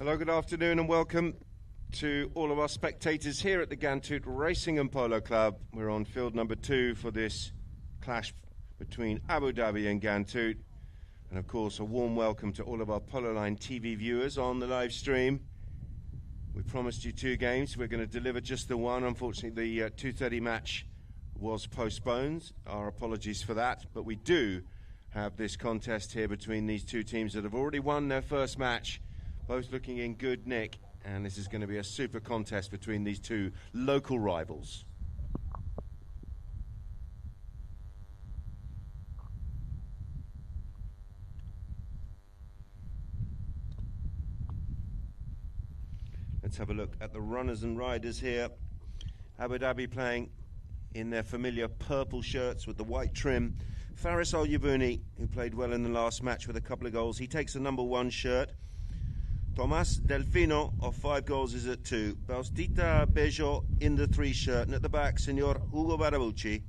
Hello, good afternoon and welcome to all of our spectators here at the Gantut Racing and Polo Club. We're on field number 2 for this clash between Abu Dhabi and Gantut. And of course, a warm welcome to all of our Polo Line TV viewers on the live stream. We promised you 2 games. We're going to deliver just the one. Unfortunately, the 2:30 match was postponed. Our apologies for that. But we do have this contest here between these 2 teams that have already won their first match, both looking in good nick. And this is going to be a super contest between these 2 local rivals. Let's have a look at the runners and riders here. Abu Dhabi playing in their familiar purple shirts with the white trim. Faris Al-Yabuni, who played well in the last match with a couple of goals, he takes the number 1 shirt. Tomas Delfino of 5 goals is at 2. Bautista Bejo in the 3 shirt. And at the back, Senor Hugo Barabucci.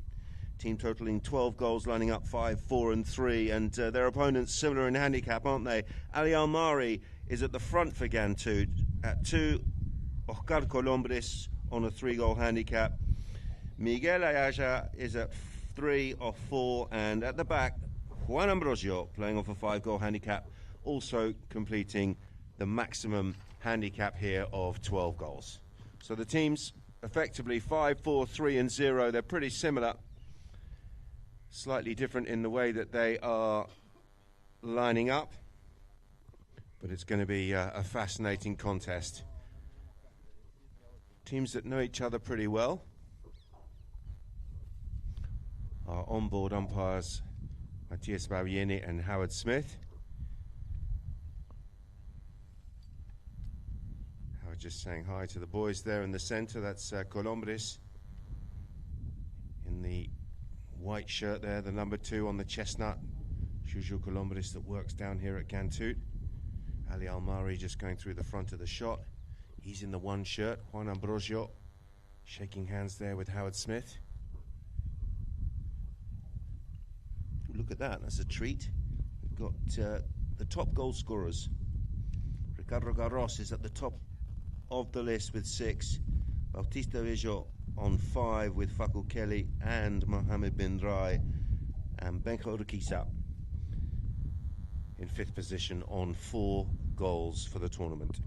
Team totaling 12 goals, lining up 5, 4 and 3. And their opponents similar in handicap, aren't they? Ali Almari is at the front for Gantut at 2. Oscar Colombres on a 3-goal handicap. Miguel Ayaja is at 3 of 4. And at the back, Juan Ambrosio playing off a 5-goal handicap, also completing the maximum handicap here of 12 goals. So the teams effectively 5, 4, 3 and 0. They're pretty similar. Slightly different in the way that they are lining up. But it's going to be a fascinating contest. Teams that know each other pretty well. Our onboard umpires, Matthias Bavieni and Howard Smith. Just saying hi to the boys there in the centre. That's Colombres in the white shirt there, the number 2 on the chestnut. Juju Colombres that works down here at Gantut. Ali Almari just going through the front of the shot. He's in the 1 shirt. Juan Ambrosio shaking hands there with Howard Smith. Look at that, that's a treat. We've got the top goal scorers. Ricardo Garros is at the top of the list with 6. Bautista Bejo on 5 with Fakul Kelly and Mohamed Bin Rai, and Benko Urquiza in 5th position on 4 goals for the tournament.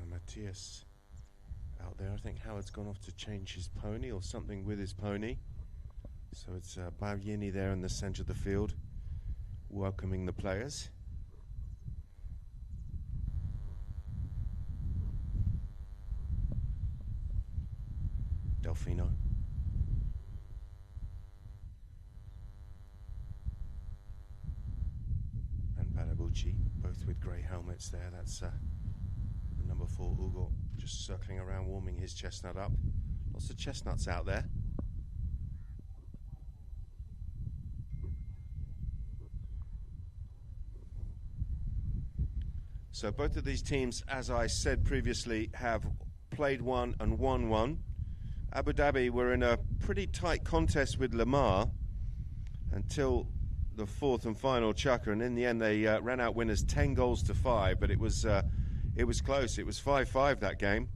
Matthias out there. I think Howard's gone off to change his pony or something with his pony. So it's Bavieni there in the centre of the field, welcoming the players. Delfino. And Barabucci, both with grey helmets there. That's number 4, Hugo, just circling around, warming his chestnut up. Lots of chestnuts out there. So both of these teams, as I said previously, have played one and won one. Abu Dhabi were in a pretty tight contest with Lamar until the 4th and final chukker, and in the end they ran out winners 10 goals to 5, but it was close. It was 5-5 that game.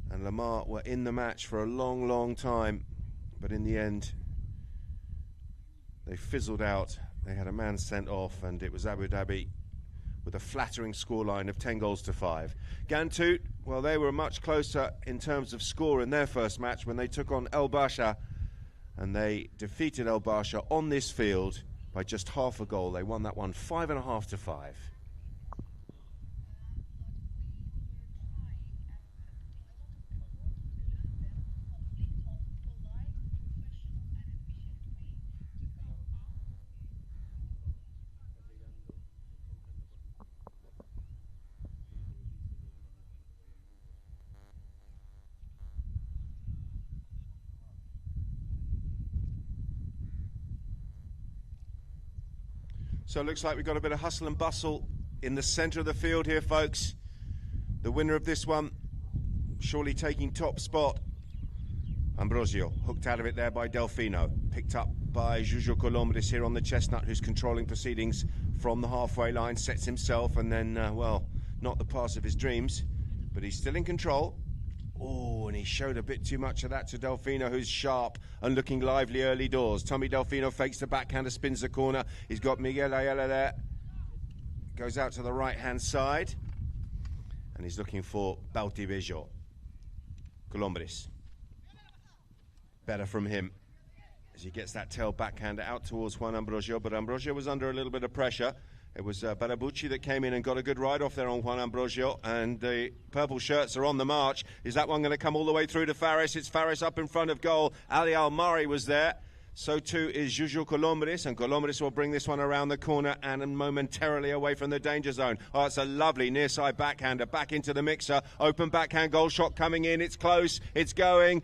And Lamar were in the match for a long, long time. But in the end, they fizzled out. They had a man sent off, and it was Abu Dhabi with a flattering scoreline of 10 goals to 5. Gantut, well, they were much closer in terms of score in their first match when they took on El Basha. And they defeated El Basha on this field by just half a goal. They won that one 5.5 to 5. So it looks like we've got a bit of hustle and bustle in the centre of the field here, folks. The winner of this one, surely taking top spot. Ambrosio, hooked out of it there by Delfino. Picked up by Juju Colombres here on the chestnut, who's controlling proceedings from the halfway line. Sets himself and then, well, not the pass of his dreams, but he's still in control. Oh, and he showed a bit too much of that to Delfino, who's sharp and looking lively early doors. Tommy Delfino fakes the backhander, spins the corner. He's got Miguel Ayala there. Goes out to the right-hand side. And he's looking for Bautibejo. Colombres. Better from him as he gets that tail backhander out towards Juan Ambrosio. But Ambrosio was under a little bit of pressure. It was Barabucci that came in and got a good ride off there on Juan Ambrosio, and the purple shirts are on the march. Is that one going to come all the way through to Faris? It's Faris up in front of goal. Ali Almari was there. So too is Juju Colombres, and Colombres will bring this one around the corner and momentarily away from the danger zone. Oh, it's a lovely near side backhander back into the mixer. Open backhand goal shot coming in. It's close. It's going,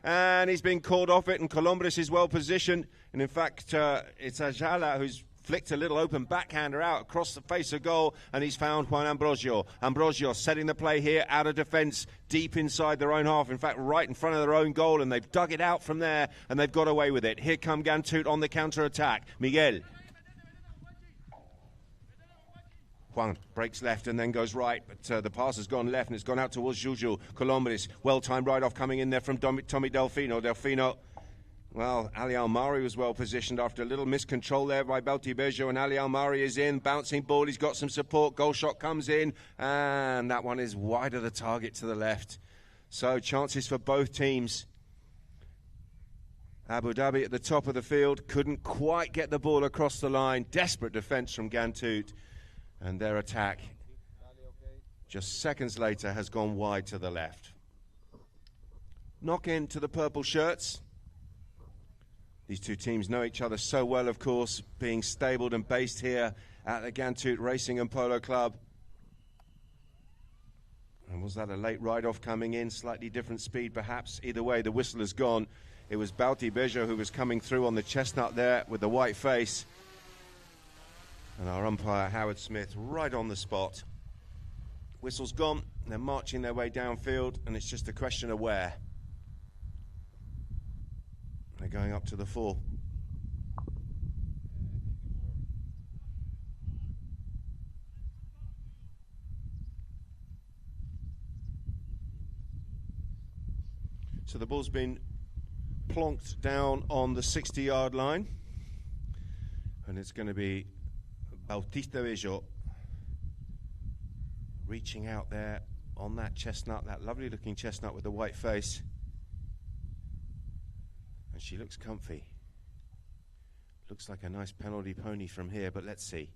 and he's been called off it, and Colombres is well positioned. And in fact, it's Ajala who's flicked a little open backhander out across the face of goal, and he's found Juan Ambrosio. Ambrosio setting the play here out of defence, deep inside their own half, in fact right in front of their own goal, and they've dug it out from there and they've got away with it. Here come Gantut on the counter-attack. Miguel. Juan breaks left and then goes right, but the pass has gone left and it's gone out towards Juju Colombres. Well-timed ride-off coming in there from Tommy Delfino. Delfino, well, Ali Almari was well positioned after a little miscontrol there by Bautibejo, and Ali Almari is in, bouncing ball, he's got some support, goal shot comes in, and that one is wide of the target to the left. So chances for both teams. Abu Dhabi at the top of the field, couldn't quite get the ball across the line. Desperate defence from Gantut, and their attack just seconds later has gone wide to the left. Knock in to the purple shirts. These two teams know each other so well, of course, being stabled and based here at the Gantut Racing and Polo Club. And was that a late ride-off coming in? Slightly different speed, perhaps. Either way, the whistle has gone. It was Bautibejo who was coming through on the chestnut there with the white face. And our umpire, Howard Smith, right on the spot. Whistle's gone. They're marching their way downfield, and it's just a question of where. They're going up to the 4. So the ball's been plonked down on the 60-yard line, and it's going to be Bautibejo reaching out there on that chestnut, that lovely looking chestnut with the white face. And she looks comfy. Looks like a nice penalty pony from here, but let's see.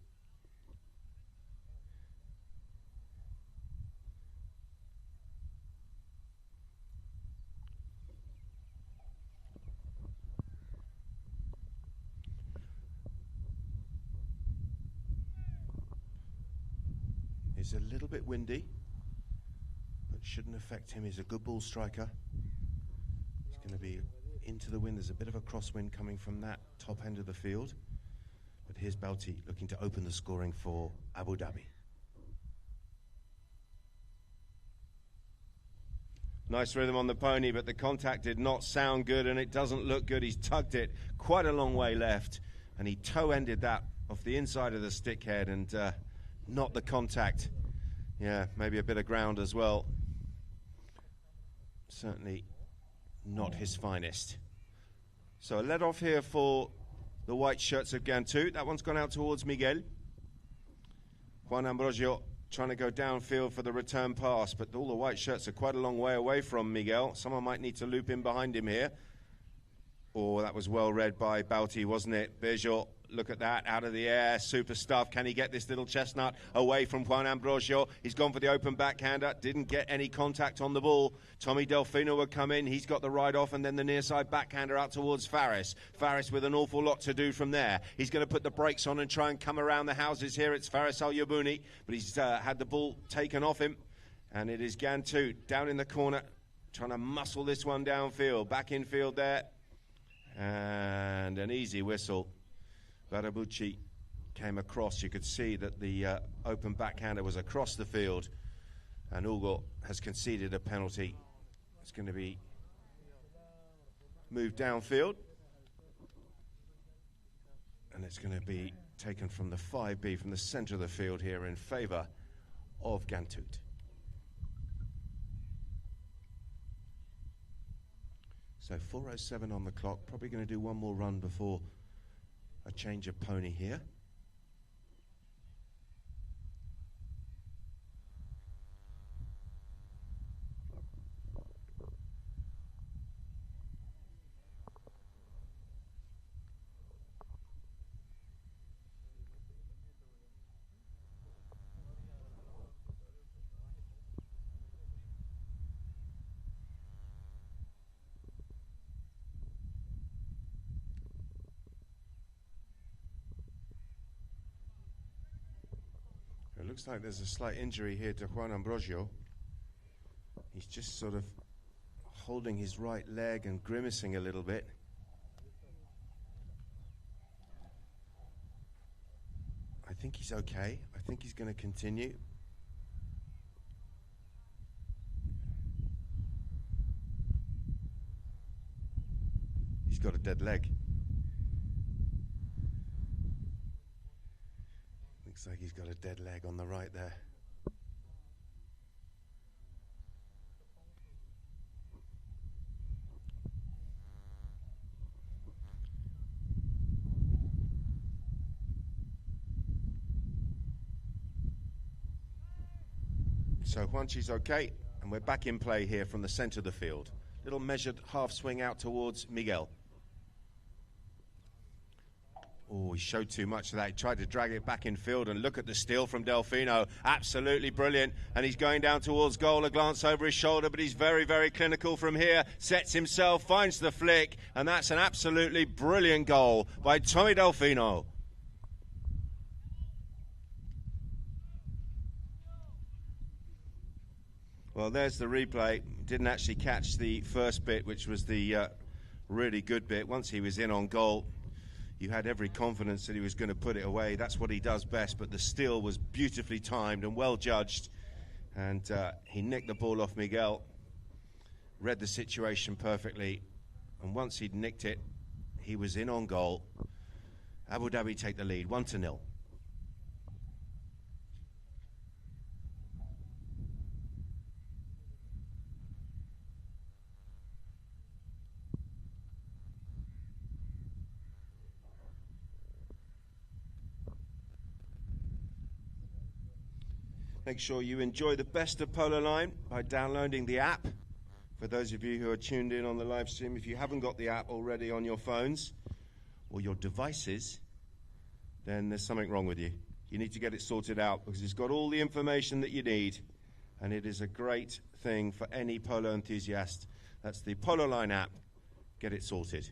It's a little bit windy, but shouldn't affect him. He's a good ball striker. He's going to be into the wind. There's a bit of a crosswind coming from that top end of the field. But here's Bauti looking to open the scoring for Abu Dhabi. Nice rhythm on the pony, but the contact did not sound good, and it doesn't look good. He's tugged it quite a long way left, and he toe-ended that off the inside of the stick head, and not the contact. Yeah, maybe a bit of ground as well. Certainly not his finest. So a let off here for the white shirts of Gantut. That one's gone out towards Miguel. Juan Ambrosio trying to go downfield for the return pass, but all the white shirts are quite a long way away from Miguel. Someone might need to loop in behind him here. Oh, that was well read by Bauti, wasn't it? Bejo, look at that, out of the air, super stuff. Can he get this little chestnut away from Juan Ambrosio? He's gone for the open backhander, didn't get any contact on the ball. Tommy Delfino would come in, he's got the ride off, and then the near side backhander out towards Faris. Faris with an awful lot to do from there. He's going to put the brakes on and try and come around the houses here. It's Faris Al-Yabuni, but he's had the ball taken off him, and it is Gantut down in the corner, trying to muscle this one downfield. Back infield there. And an easy whistle. Barabucci came across, you could see that the open backhander was across the field, and Ugo has conceded a penalty. It's going to be moved downfield, and it's going to be taken from the 5B, from the centre of the field here, in favour of Gantut. So 4:07 on the clock, probably going to do one more run before a change of pony here. It looks like there's a slight injury here to Juan Ambrosio. He's just sort of holding his right leg and grimacing a little bit. I think he's okay. I think he's going to continue. He's got a dead leg. Looks like he's got a dead leg on the right there. So Juanchi's okay, and we're back in play here from the centre of the field. Little measured half swing out towards Miguel. Oh, he showed too much of that. He tried to drag it back in field, and look at the steal from Delfino. Absolutely brilliant. And he's going down towards goal, a glance over his shoulder, but he's very, very clinical from here. Sets himself, finds the flick, and that's an absolutely brilliant goal by Tommy Delfino. Well, there's the replay. Didn't actually catch the first bit, which was the really good bit. Once he was in on goal, you had every confidence that he was going to put it away. That's what he does best, but the steal was beautifully timed and well judged, and he nicked the ball off Miguel, read the situation perfectly, and once he'd nicked it, he was in on goal. Abu Dhabi take the lead, 1-0. Make sure you enjoy the best of Polo Line by downloading the app. For those of you who are tuned in on the live stream, if you haven't got the app already on your phones or your devices, then there's something wrong with you. You need to get it sorted out, because it's got all the information that you need, and it is a great thing for any polo enthusiast. That's the Polo Line app. Get it sorted.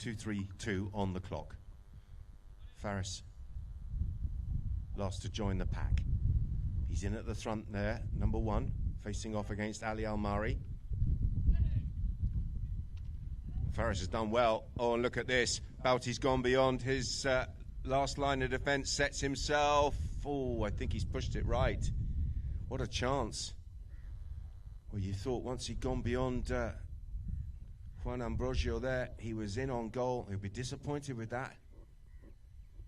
.232 on the clock. Faris last to join the pack. He's in at the front there, number 1, facing off against Ali Almari. Faris has done well. Oh, and look at this. Bouti's gone beyond his last line of defence, sets himself. Oh, I think he's pushed it right. What a chance. Well, you thought once he'd gone beyond Juan Ambrosio there, he was in on goal. He'll be disappointed with that.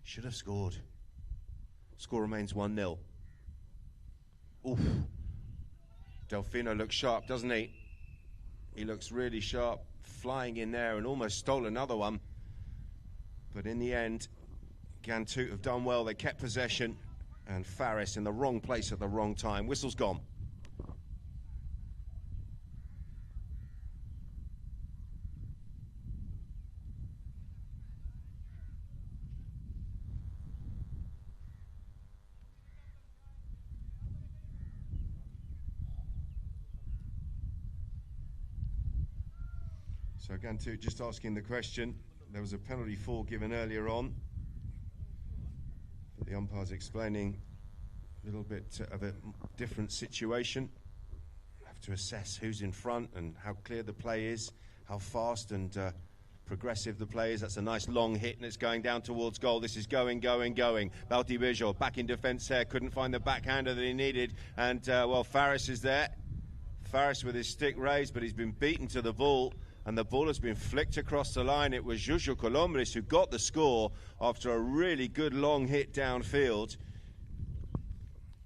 Should have scored. Score remains 1-0. Oof. Delfino looks sharp, doesn't he? He looks really sharp, flying in there and almost stole another one. But in the end, Gantut have done well. They kept possession, and Faris in the wrong place at the wrong time. Whistle's gone. So Gantut just asking the question. there was a penalty fall given earlier on. But the umpire's explaining a little bit of a different situation. Have to assess who's in front and how clear the play is, how fast and progressive the play is. That's a nice long hit, and it's going down towards goal. This is going. Balti-Bijo back in defence there, couldn't find the backhander that he needed, and well, Faris is there. Faris with his stick raised, but he's been beaten to the ball, and the ball has been flicked across the line. It was Juju Colombres who got the score after a really good long hit downfield.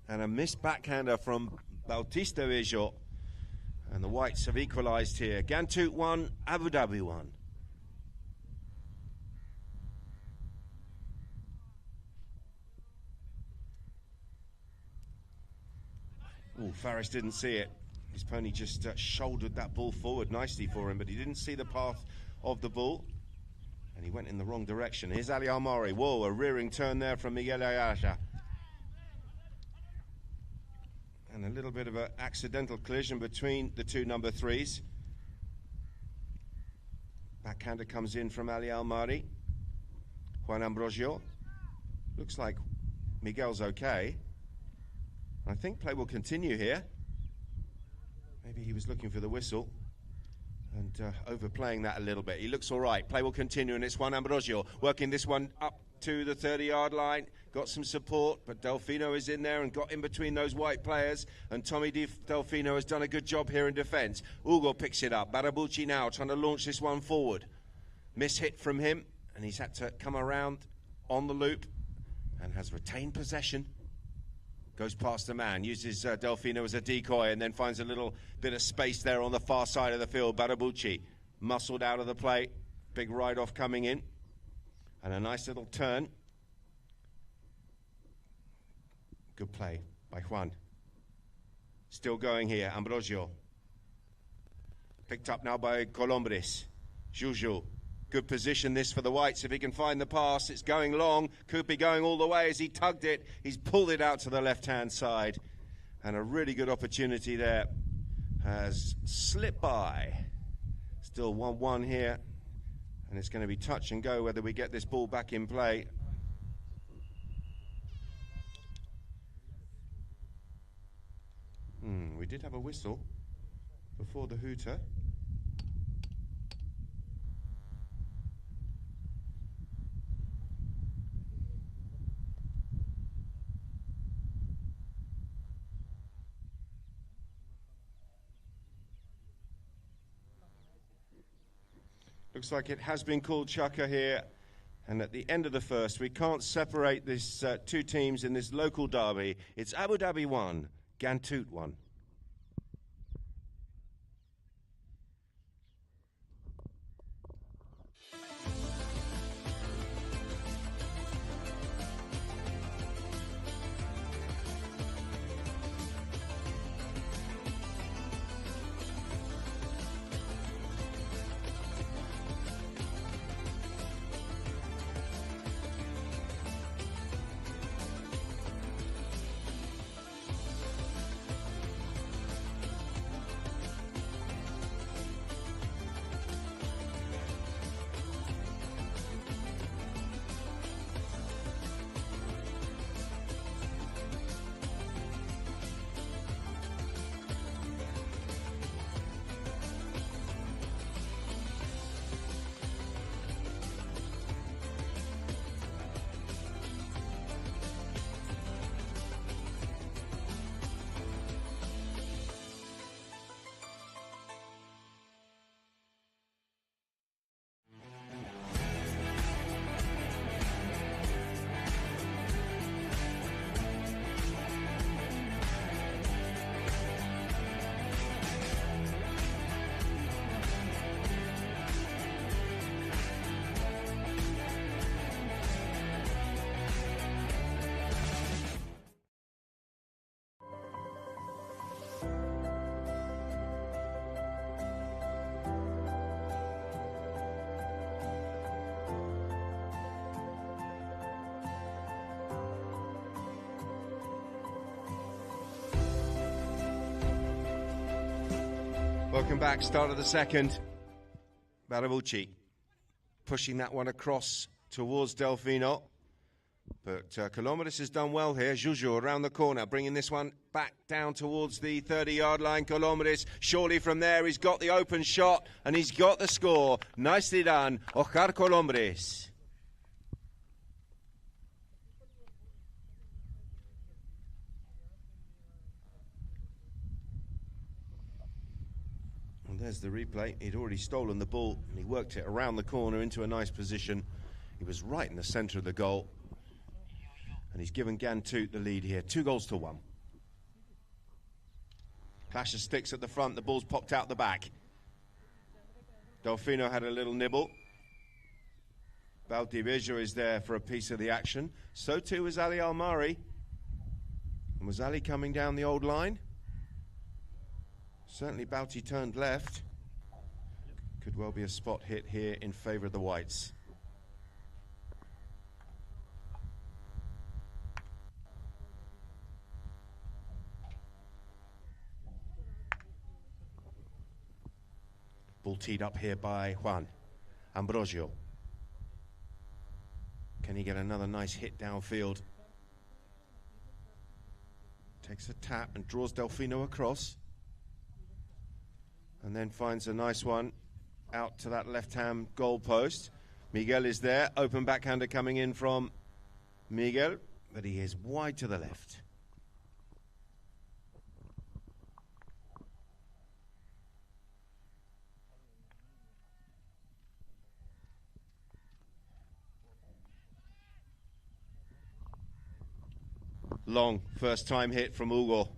And a missed backhander from Balti-Bijo. And the Whites have equalised here. Gantut 1, Abu Dhabi 1. Oh, Faris didn't see it. His pony just shouldered that ball forward nicely for him, but he didn't see the path of the ball, and he went in the wrong direction. Here's Ali Almari. Whoa, a rearing turn there from Miguel Ayala. And a little bit of an accidental collision between the two number 3s. Backhander comes in from Ali Almari. Juan Ambrosio. Looks like Miguel's okay. I think play will continue here. Maybe he was looking for the whistle and overplaying that a little bit. He looks all right. Play will continue, and it's Juan Ambrosio working this one up to the 30-yard line. Got some support, but Delfino is in there and got in between those white players, and Tommy Delfino has done a good job here in defence. Ugo picks it up. Barabucci now trying to launch this one forward. Miss hit from him, and he's had to come around on the loop and has retained possession. Goes past the man, uses Delfino as a decoy, and then finds a little bit of space there on the far side of the field. Barabucci muscled out of the play. Big ride-off coming in. And a nice little turn. Good play by Juan. Still going here, Ambrosio. Picked up now by Colombres. Juju. Good position this for the Whites. If he can find the pass, it's going long. Kupi going all the way as he tugged it. He's pulled it out to the left-hand side. And a really good opportunity there has slipped by. Still 1-1 here. And it's going to be touch and go whether we get this ball back in play. We did have a whistle before the hooter. Looks like it has been called Chaka here. And at the end of the first, we can't separate these two teams in this local derby. It's Abu Dhabi 1, Gantut 1. Welcome back, start of the second. Barabucci pushing that one across towards Delfino. But Colombres has done well here. Juju around the corner, bringing this one back down towards the 30-yard line. Colombres, surely from there, he's got the open shot and he's got the score. Nicely done, Oscar Colombres. And there's the replay. He'd already stolen the ball and he worked it around the corner into a nice position. He was right in the centre of the goal. And he's given Gantut the lead here, 2-1. Clash of sticks at the front, the ball's popped out the back. Delfino had a little nibble. Valdivieso is there for a piece of the action. So too is Ali Almari. And was Ali coming down the old line? Certainly Bauti turned left. Could well be a spot hit here in favour of the Whites. Ball teed up here by Juan Ambrosio. Can he get another nice hit downfield? Takes a tap and draws Delfino across. And then finds a nice one out to that left-hand goal post. Miguel is there, open backhander coming in from Miguel, but he is wide to the left. Long first time hit from Hugo.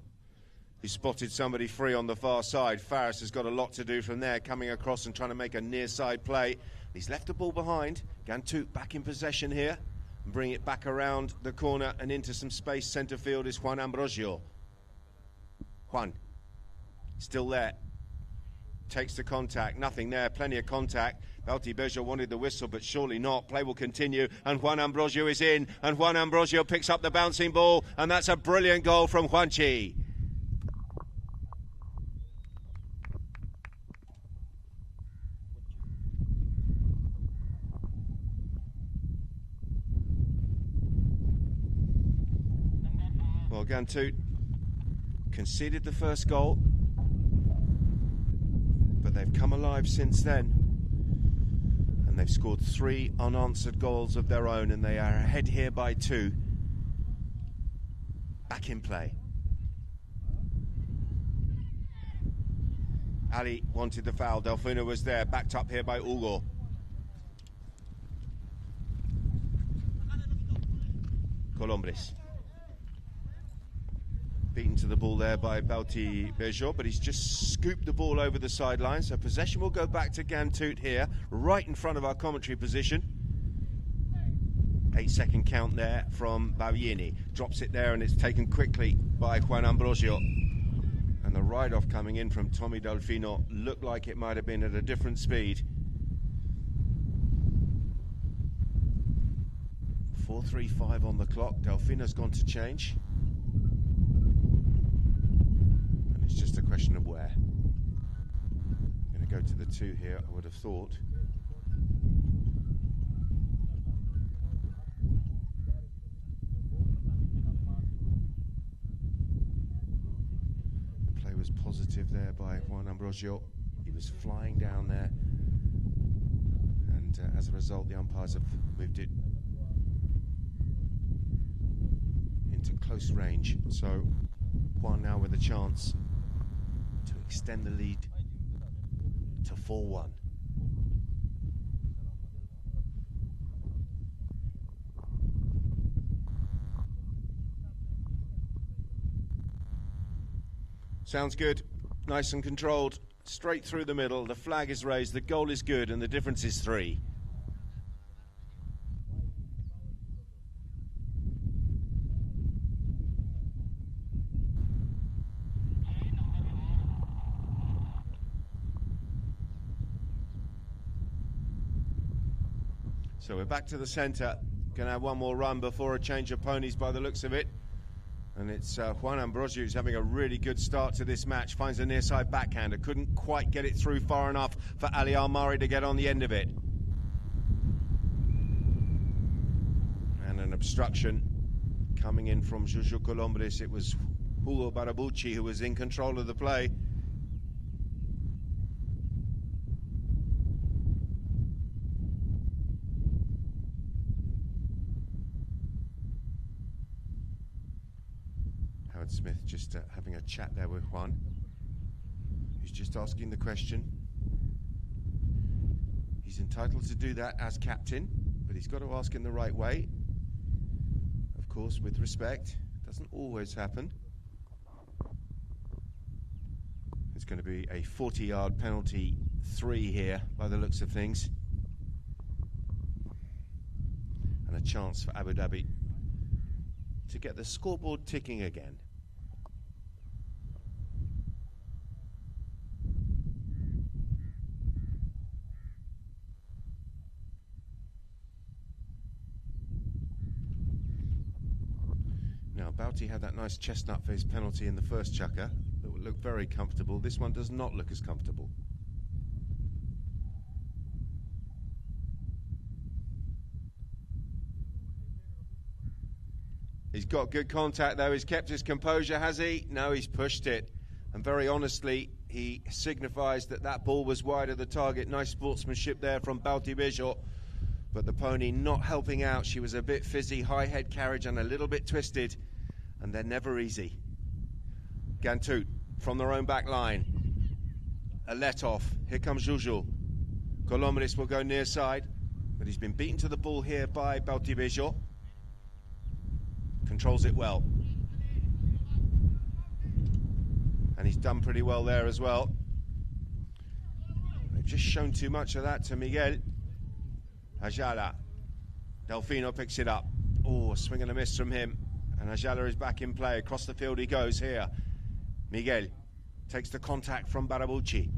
He spotted somebody free on the far side. Faris has got a lot to do from there, coming across and trying to make a near side play. He's left the ball behind. Gantut back in possession here. And bring it back around the corner and into some space. Centre field is Juan Ambrosio. Juan, still there. Takes the contact, nothing there, plenty of contact. Valdivieso wanted the whistle, but surely not. Play will continue, and Juan Ambrosio is in, and Juan Ambrosio picks up the bouncing ball, and that's a brilliant goal from Juanchi. Well, Gantut conceded the first goal, but they've come alive since then. And they've scored 3 unanswered goals of their own, and they are ahead here by 2. Back in play. Ali wanted the foul. Delfino was there, backed up here by Hugo. Colombres. Beaten to the ball there by Valdivieso, but he's just scooped the ball over the sideline. So possession will go back to Gantut here, right in front of our commentary position. 8-second count there from Bavieni. Drops it there and it's taken quickly by Juan Ambrosio. And the ride-off coming in from Tommy Delfino looked like it might have been at a different speed. 4:35 on the clock. Delfino's gone to change. It's just a question of where. I'm going to go to the 2 here, I would have thought. The play was positive there by Juan Ambrosio. He was flying down there. And as a result, the umpires have moved it into close range. So Juan now with a chance to extend the lead to 4-1. Sounds good, nice and controlled, straight through the middle. The flag is raised, the goal is good, and the difference is 3. So we're back to the centre. Going to have one more run before a change of ponies by the looks of it. And it's Juan Ambrosio who's having a really good start to this match. Finds a near side backhander. Couldn't quite get it through far enough for Ali Almari to get on the end of it. obstruction coming in from Jojo Colombres. It was Hugo Barabucci who was in control of the play. Howard Smith just having a chat there with Juan. He's just asking the question. He's entitled to do that as captain, but he's got to ask in the right way. Of course, with respect. Doesn't always happen. It's going to be a 40-yard penalty 3 here, by the looks of things. And a chance for Abu Dhabi to get the scoreboard ticking again. Now, Bouty had that nice chestnut for his penalty in the first chukker that would look very comfortable. This one does not look as comfortable. He's got good contact though. He's kept his composure, has he? No, he's pushed it. And very honestly, he signifies that that ball was wide of the target. Nice sportsmanship there from Bouty Bejo. But the pony not helping out. She was a bit fizzy, high head carriage and a little bit twisted. And they're never easy. Gantoot from their own back line. A let off. Here comes Jojo. Colombres will go near side. But he's been beaten to the ball here by Bouty Bejo. Controls it well. And he's done pretty well there as well. They've just shown too much of that to Miguel. Ajala. Delfino picks it up. Oh, a swing and a miss from him. And Ajala is back in play. Across the field he goes here. Miguel takes the contact from Barabucci.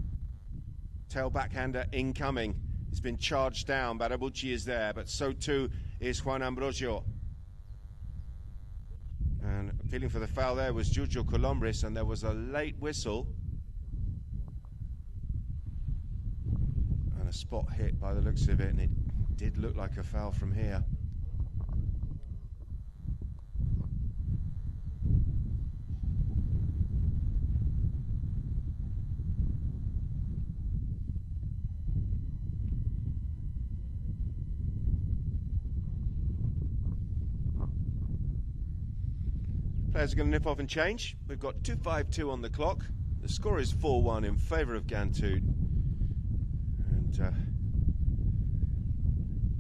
Tail backhander incoming. It's been charged down. Barabucci is there, but so too is Juan Ambrosio. And appealing for the foul there was Jojo Colombres, and there was a late whistle. And a spot hit by the looks of it, and it did look like a foul from here. Players are going to nip off and change. We've got 2:52 on the clock. The score is 4-1 in favour of Gantoot. And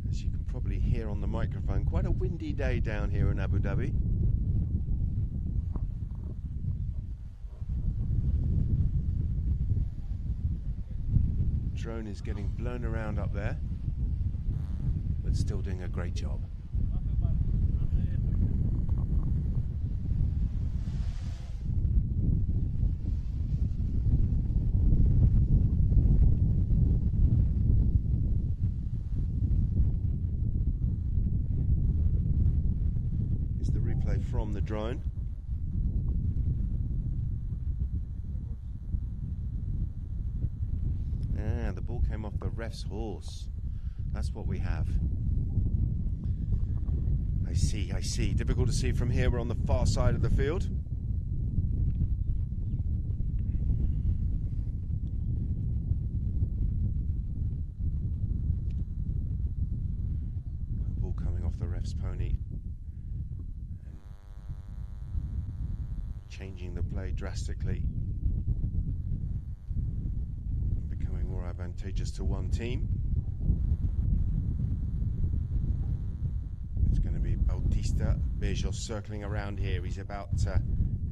as you can probably hear on the microphone, quite a windy day down here in Abu Dhabi. Drone is getting blown around up there, but still doing a great job. From the drone. And the ball came off the ref's horse. That's what we have. I see. Difficult to see from here. We're on the far side of the field. The ball coming off the ref's pony. Changing the play drastically, becoming more advantageous to one team. It's going to be Bautista Bejo circling around here. He's about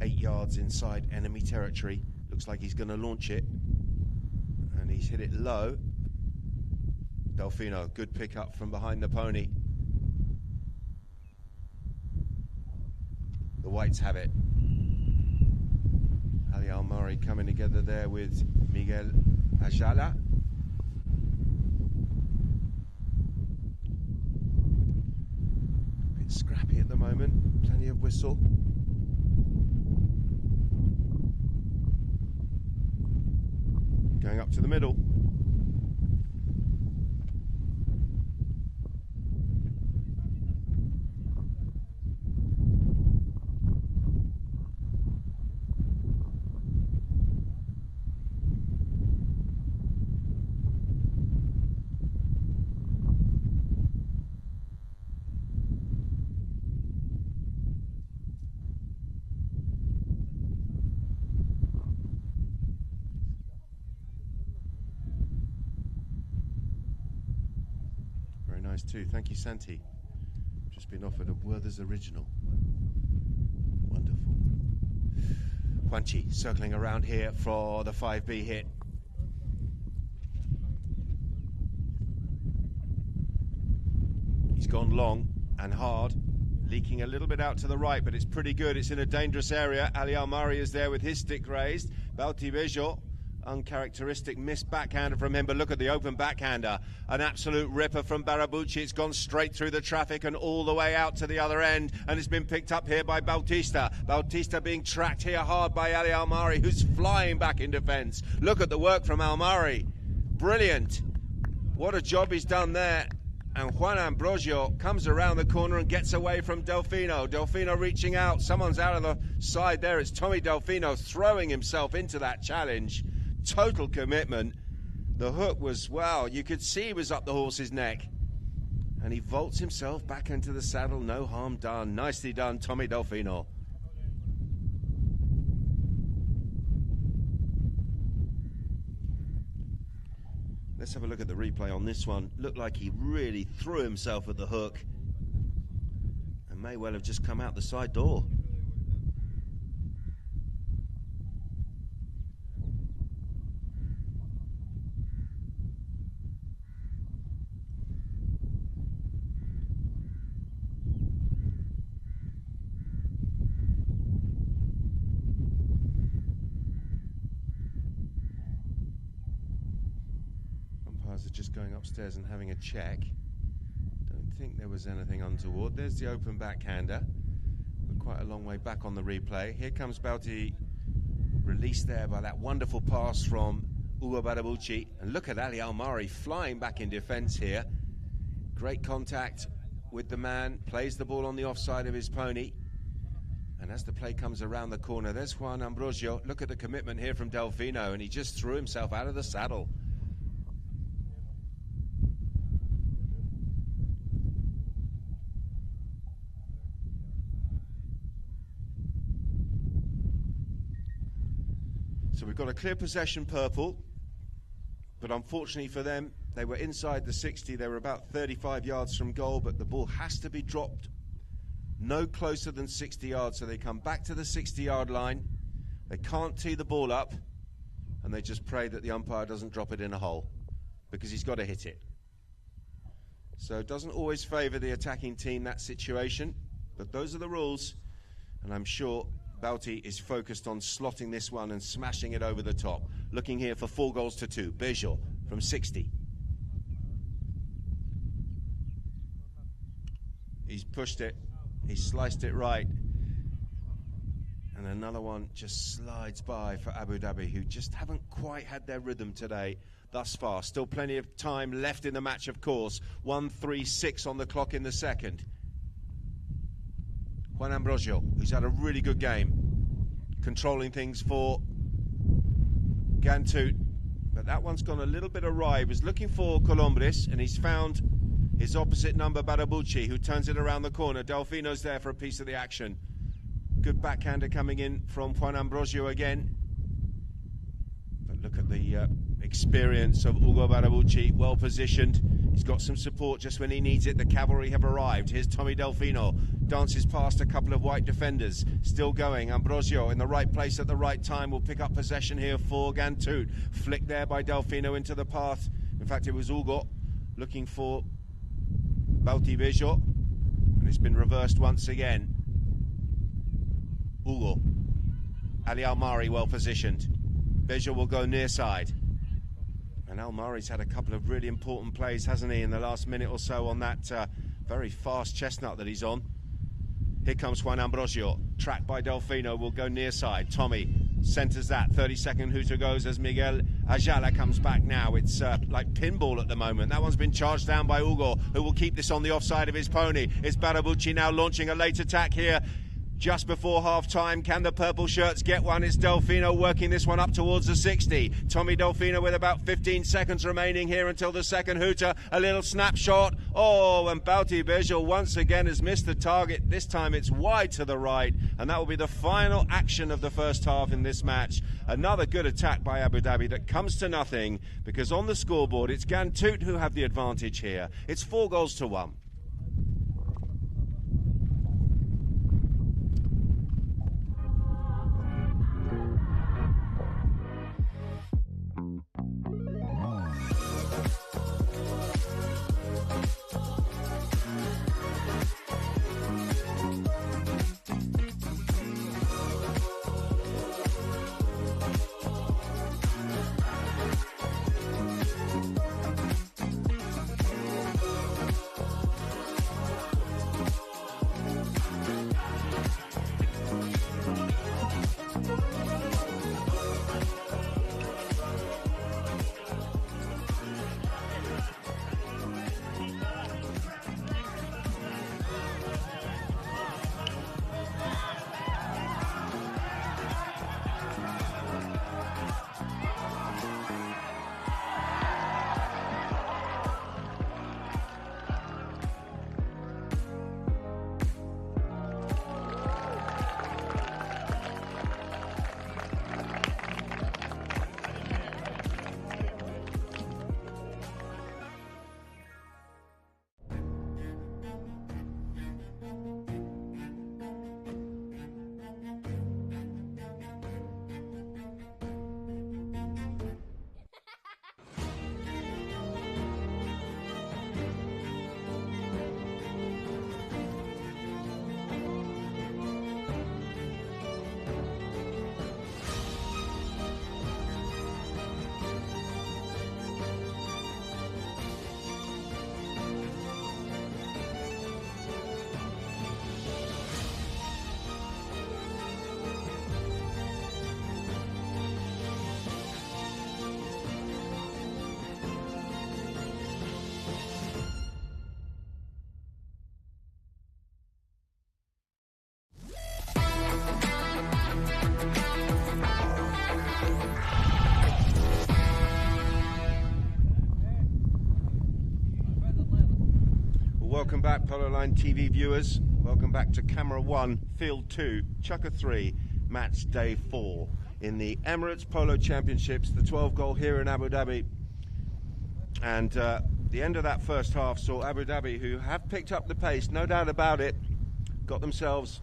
8 yards inside enemy territory. Looks like he's going to launch it, and he's hit it low. Delfino, good pick up from behind the pony. The whites have it. Ali Almari coming together there with Miguel Ajala. A bit scrappy at the moment, plenty of whistle. Going up to the middle. nice too. Thank you, Santi. Just been offered a Werther's original. Wonderful. Quanchi circling around here for the 5B hit. He's gone long and hard, leaking a little bit out to the right, but it's pretty good. It's in a dangerous area. Ali Almari is there with his stick raised. Bautibejo, uncharacteristic missed backhander from him, but look at the open backhander. An absolute ripper from Barabucci. It's gone straight through the traffic and all the way out to the other end, and it's been picked up here by Bautista. Bautista being tracked here hard by Ali Almari, who's flying back in defence. Look at the work from Almari. Brilliant. What a job he's done there. And Juan Ambrosio comes around the corner and gets away from Delfino. Delfino reaching out. Someone's out of the side there. It's Tommy Delfino throwing himself into that challenge. Total commitment. The hook was, wow, you could see he was up the horse's neck. And he vaults himself back into the saddle. No harm done. Nicely done, Tommy Delfino. Let's have a look at the replay on this one. Looked like he really threw himself at the hook and may well have just come out the side door. Are just going upstairs and having a check. Don't think there was anything untoward. There's the open backhander. We're quite a long way back on the replay. Here comes Bauti, released there by that wonderful pass from Ugo Barabucci. And look at Ali Almari flying back in defence here. Great contact with the man, plays the ball on the offside of his pony. And as the play comes around the corner, there's Juan Ambrosio. Look at the commitment here from Delfino, and he just threw himself out of the saddle. So we've got a clear possession purple, but unfortunately for them, they were inside the 60. They were about 35 yards from goal, but the ball has to be dropped no closer than 60 yards. So they come back to the 60-yard line. They can't tee the ball up, and they just pray that the umpire doesn't drop it in a hole, because he's got to hit it. So it doesn't always favour the attacking team, that situation, but those are the rules, and I'm sure Bauti is focused on slotting this one and smashing it over the top. Looking here for 4-2. Bejo from 60. He's pushed it. He's sliced it right. And another one just slides by for Abu Dhabi, who just haven't quite had their rhythm today thus far. Still plenty of time left in the match, of course. 1:36 on the clock in the second. Juan Ambrosio, who's had a really good game, controlling things for Gantut, but that one's gone a little bit awry. He was looking for Colombres, and he's found his opposite number, Barabucci, who turns it around the corner. Delfino's there for a piece of the action. Good backhander coming in from Juan Ambrosio again. But look at the experience of Ugo Barabucci, well positioned. He's got some support just when he needs it. The cavalry have arrived. Here's Tommy Delfino, dances past a couple of white defenders. Still going, Ambrosio in the right place at the right time will pick up possession here for Gantut. Flicked there by Delfino into the path. In fact, it was Ugo looking for Bautibejo, and it's been reversed once again. Ugo, Ali Almari well positioned. Bejo will go near side. And Almari's had a couple of really important plays, hasn't he, in the last minute or so on that very fast chestnut that he's on. Here comes Juan Ambrosio, tracked by Delfino, will go near side. Tommy centres that, 32nd hooter goes as Miguel Ayala comes back now. It's like pinball at the moment. That one's been charged down by Ugo, who will keep this on the offside of his pony. It's Barabucci now launching a late attack here. Just before half-time, can the purple shirts get one? It's Delfino working this one up towards the 60. Tommy Delfino with about 15 seconds remaining here until the second hooter. A little snapshot Oh, and Bauti Bejo once again has missed the target. This time it's wide to the right, and that will be the final action of the first half in this match. Another good attack by Abu Dhabi that comes to nothing, because on the scoreboard it's Gantoot who have the advantage here. It's 4-1. Welcome back, Polo Line TV viewers. Welcome back to Camera 1, Field 2, Chukker 3, Match Day 4 in the Emirates Polo Championships, the 12-goal here in Abu Dhabi. And the end of that first half saw Abu Dhabi, who have picked up the pace, no doubt about it, got themselves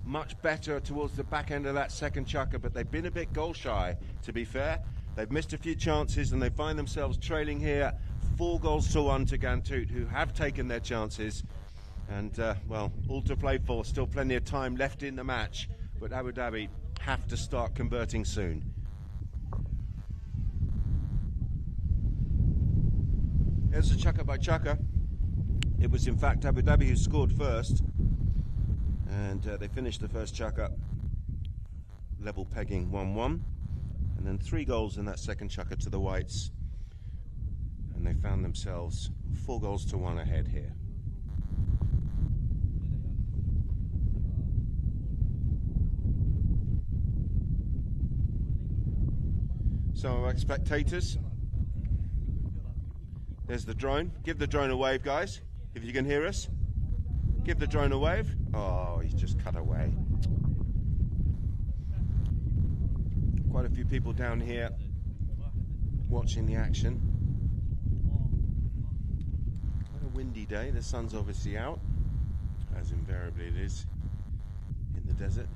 much better towards the back end of that second chukker, but they've been a bit goal shy, to be fair. They've missed a few chances and they find themselves trailing here 4-1 to Gantoot, who have taken their chances. And, well, all to play for. Still plenty of time left in the match, but Abu Dhabi have to start converting soon. There's a chukker by chukker. It was, in fact, Abu Dhabi who scored first. And they finished the first chukker level pegging 1-1. And then 3 goals in that second chukker to the whites. And they found themselves 4-1 ahead here. Some of our spectators. There's the drone. Give the drone a wave, guys, if you can hear us. Give the drone a wave. Oh, he's just cut away. Quite a few people down here watching the action. Quite a windy day. The sun's obviously out, as invariably it is in the desert.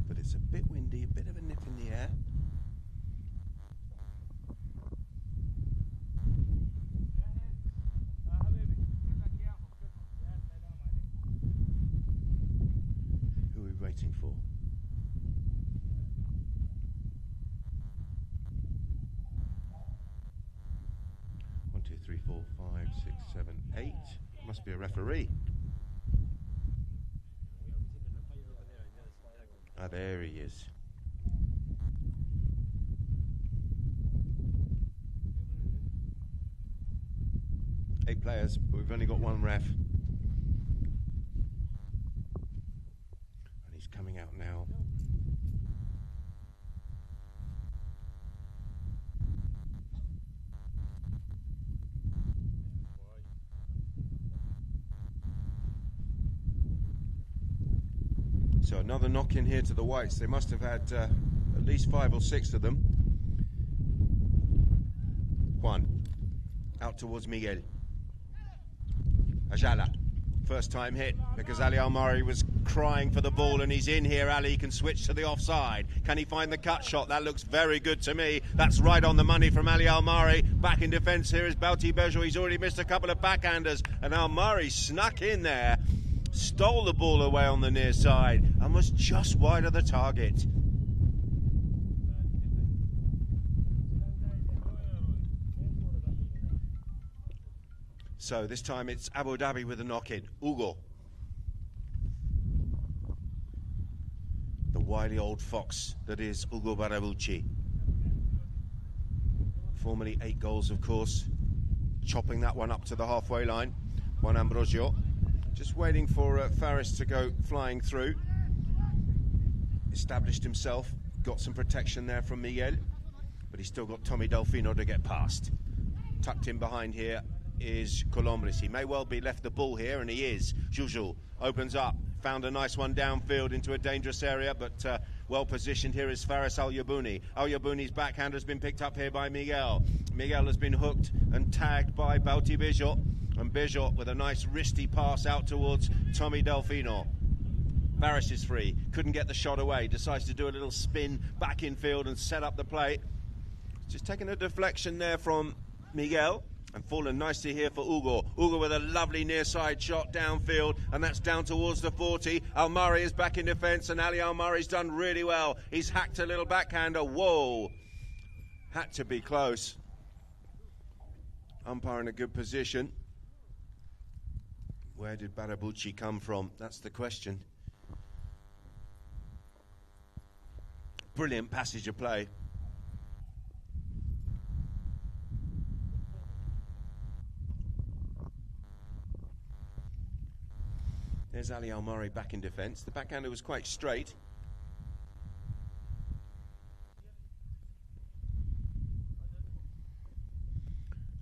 But it's a bit windy, a bit of a nip in the air. Who are we waiting for? One, two, three, four, 5, 6, 7, 8. Must be a referee. Ah, there he is. Eight players, but we've only got one ref. And he's coming out now. So another knock in here to the whites. They must have had at least 5 or 6 of them. Juan, out towards Miguel. Ajala, first time hit because Ali Almari was crying for the ball, and he's in here. Ali can switch to the offside. Can he find the cut shot? That looks very good to me. That's right on the money from Ali Almari. Back in defence here is Bauti Bejo. He's already missed a couple of backhanders, and Almari snuck in there, stole the ball away on the near side, and was just wide of the target. So this time it's Abu Dhabi with a knock-in. Ugo. The wily old fox that is Ugo Barabucci. Formerly 8 goals, of course. Chopping that one up to the halfway line. Juan Ambrosio. Just waiting for Faris to go flying through. Established himself. Got some protection there from Miguel. But he's still got Tommy Delfino to get past. Tucked in behind here is Colombres. He may well be left the ball here, and he is. Juju opens up, found a nice one downfield into a dangerous area, but well positioned here is Faris Al-Yabouni. Al-Yabouni's backhand has been picked up here by Miguel. Miguel has been hooked and tagged by Bauti Bejo, and Bejo with a nice wristy pass out towards Tommy Delfino. Faris is free, couldn't get the shot away, decides to do a little spin back in field and set up the play. Just taking a deflection there from Miguel, and fallen nicely here for Ugo. Ugo with a lovely near side shot downfield, and that's down towards the 40. Almari is back in defence, and Ali Almari's done really well. He's hacked a little backhander. Whoa! Had to be close. Umpire in a good position. Where did Barabucci come from? That's the question. Brilliant passage of play. There's Ali Almari back in defence. The backhander was quite straight.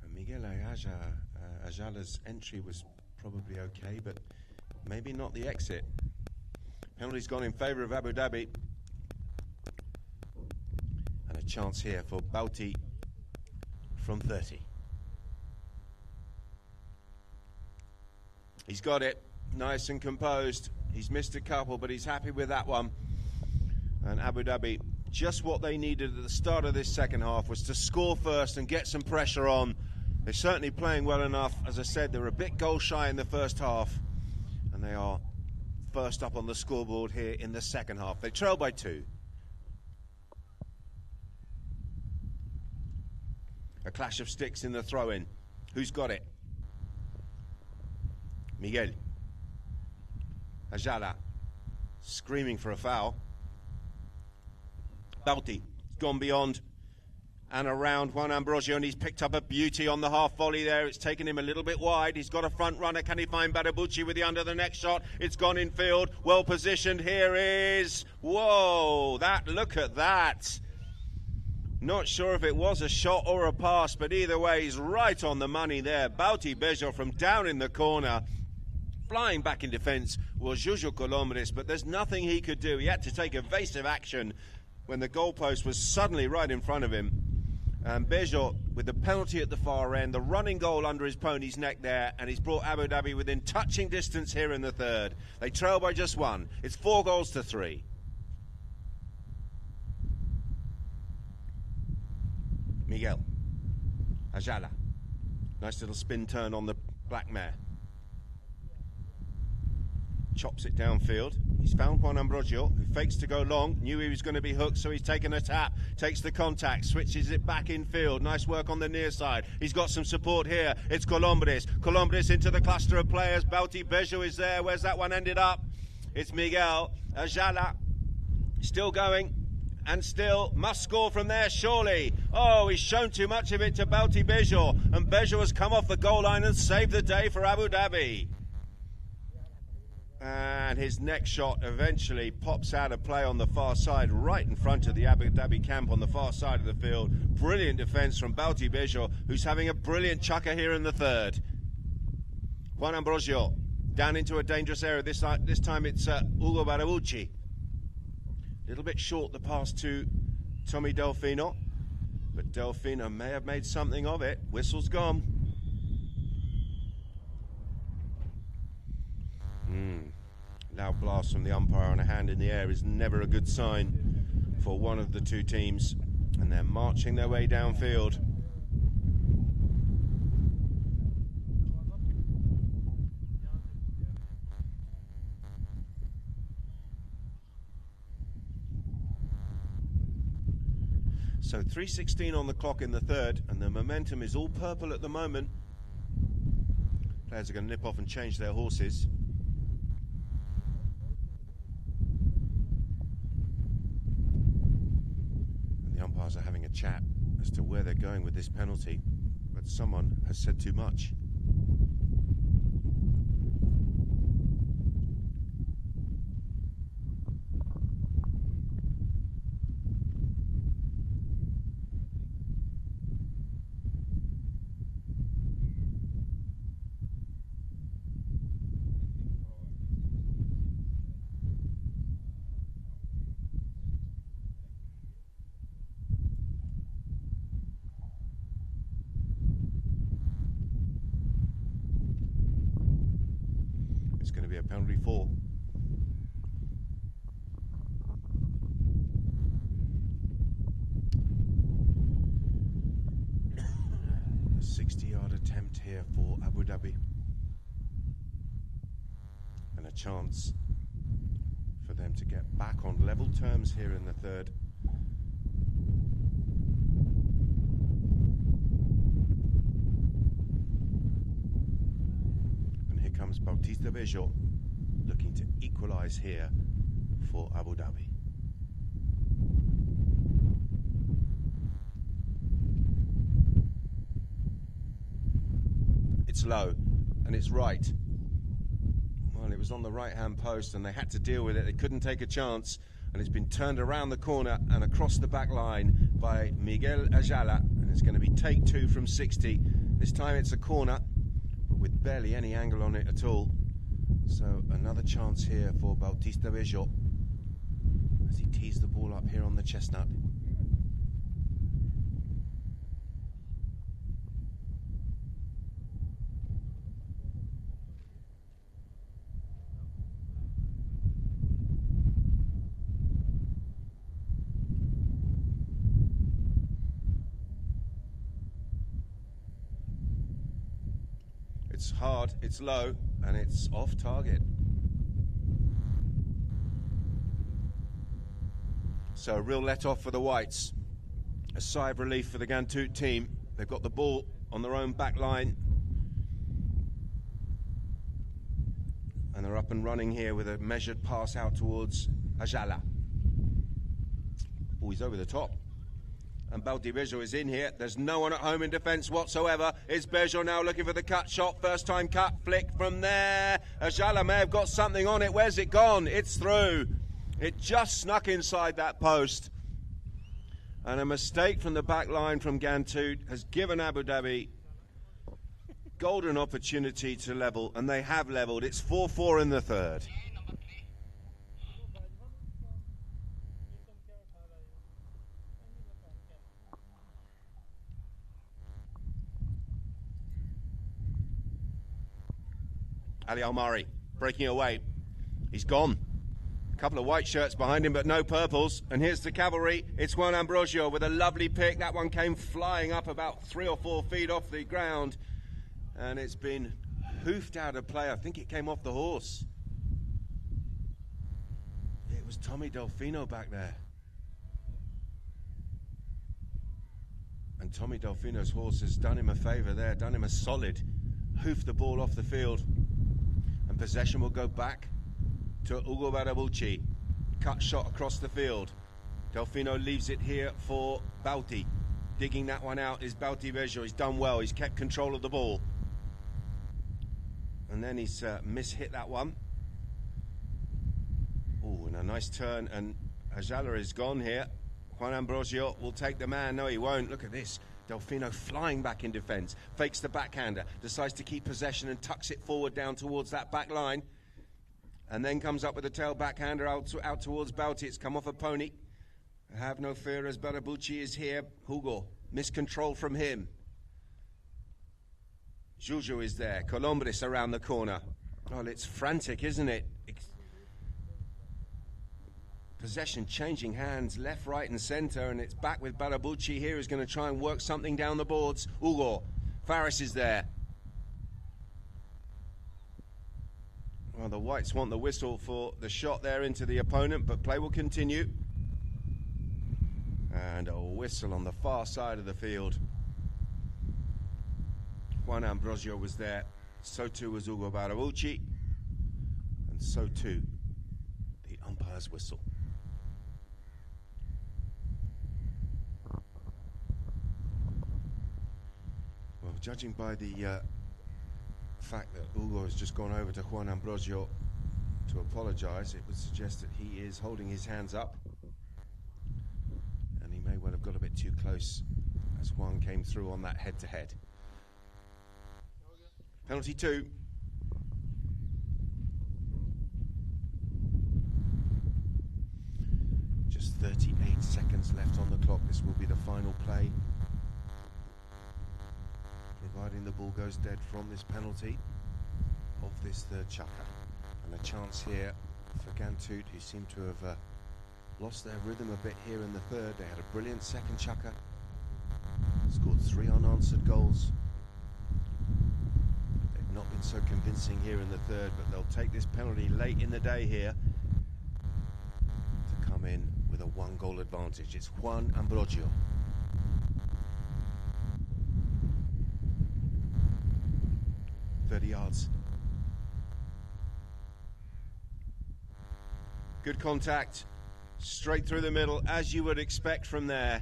And Miguel Ajala's entry was probably okay, but maybe not the exit. Penalty's gone in favour of Abu Dhabi. And a chance here for Bauti from 30. He's got it. Nice and composed. He's missed a couple, but he's happy with that one. And Abu Dhabi, just what they needed at the start of this second half was to score first and get some pressure on. They're certainly playing well enough. As I said, they were a bit goal shy in the first half, and they are first up on the scoreboard here in the second half. They trail by 2. A clash of sticks in the throw-in. Who's got it? Miguel. Ajala screaming for a foul. Bauti gone beyond and around Juan Ambrosio, and he's picked up a beauty on the half volley there. It's taken him a little bit wide. He's got a front runner. Can he find Barabucci with the under the next shot? It's gone in field. Well positioned. Here is, whoa, look at that. Not sure if it was a shot or a pass, but either way, he's right on the money there. Bauti Bejo from down in the corner. Flying back in defence was Juju Colombres, but there's nothing he could do. He had to take evasive action when the goalpost was suddenly right in front of him. And Bejo, with the penalty at the far end, the running goal under his pony's neck there, and he's brought Abu Dhabi within touching distance here in the third. They trail by just 1. It's 4 goals to 3. Miguel. Ajala. Nice little spin turn on the black mare. Chops it downfield. He's found Juan Ambrosio, who fakes to go long. Knew he was going to be hooked, so he's taken a tap. Takes the contact, switches it back in field. Nice work on the near side. He's got some support here. It's Colombres. Colombres into the cluster of players. Bauti Bejo is there. Where's that one ended up? It's Miguel. Ajala still going. And still must score from there, surely. Oh, he's shown too much of it to Bauti Bejo. And Bejo has come off the goal line and saved the day for Abu Dhabi. And his next shot eventually pops out of play on the far side, right in front of the Abu Dhabi camp on the far side of the field. Brilliant defence from Bauti Bejo, who's having a brilliant chucker here in the third. Juan Ambrosio Down into a dangerous area. This time it's Ugo Barabulci. A little bit short the pass to Tommy Delfino, but Delfino may have made something of it. Whistle's gone. Loud blast from the umpire on a hand in the air is never a good sign for one of the two teams, and they're marching their way downfield. So 3:16 on the clock in the third, and the momentum is all purple at the moment. Players are going to nip off and change their horses. And the umpires are having a chat as to where they're going with this penalty, but someone has said too much. It's going to be a penalty for. A 60-yard attempt here for Abu Dhabi. And a chance for them to get back on level terms here in the third. Comes Bautista Bejo looking to equalise here for Abu Dhabi. It's low and it's right. Well, it was on the right hand post and they had to deal with it. They couldn't take a chance, and it's been turned around the corner and across the back line by Miguel Ayala, and it's going to be take two from 60. This time it's a corner, with barely any angle on it at all. So another chance here for Bautista Bejo as he tees the ball up here on the chestnut. It's hard, it's low, and it's off target. So a real let-off for the Whites. A sigh of relief for the Gantoot team. They've got the ball on their own back line. And they're up and running here with a measured pass out towards Ajala. Oh, he's over the top. And Baldi Bejo is in here. There's no one at home in defence whatsoever. It's Bejo now looking for the cut shot. First time cut, flick from there. Ajala may have got something on it. Where's it gone? It's through. It just snuck inside that post. And a mistake from the back line from Gantoot has given Abu Dhabi golden opportunity to level, and they have levelled. It's 4-4 in the third. Ali Almari breaking away. He's gone. A couple of white shirts behind him, but no purples. And here's the cavalry. It's Juan Ambrosio with a lovely pick. That one came flying up about 3 or 4 feet off the ground. And it's been hoofed out of play. I think it came off the horse. It was Tommy Delfino back there. And Tommy Delfino's horse has done him a favour there, done him a solid. Hoofed the ball off the field. And possession will go back to Ugo Barabulci. Cut shot across the field. Delfino leaves it here for Bauti. Digging that one out is Bauti Bejo. He's done well. He's kept control of the ball. And then he's mishit that one. Oh, and a nice turn. And Ajala is gone here. Juan Ambrosio will take the man. No, he won't. Look at this. Delfino flying back in defence, fakes the backhander, decides to keep possession and tucks it forward down towards that back line. And then comes up with a tail backhander out towards Bauti. It's come off a pony. Have no fear as Barabucci is here. Hugo, miscontrol from him. Juju is there. Colombres around the corner. Oh, it's frantic, isn't it? Possession changing hands left, right and centre, and it's back with Barabucci here, who's going to try and work something down the boards. Hugo, Faris is there. Well, the Whites want the whistle for the shot there into the opponent, but play will continue. And a whistle on the far side of the field. Juan Ambrosio was there, so too was Hugo Barabucci, and so too the umpire's whistle. Well, judging by the fact that Hugo has just gone over to Juan Ambrosio to apologise, it would suggest that he is holding his hands up, and he may well have got a bit too close as Juan came through on that head-to-head. Penalty 2. Just 38 seconds left on the clock. This will be the final play, providing the ball goes dead from this penalty of this third chukka. And a chance here for Gantut, who seem to have lost their rhythm a bit here in the third. They had a brilliant second chukka, scored 3 unanswered goals. Not been so convincing here in the third, but they'll take this penalty late in the day here to come in with a 1-goal advantage. It's Juan Ambrosio. Yards. Good contact, straight through the middle, as you would expect from there.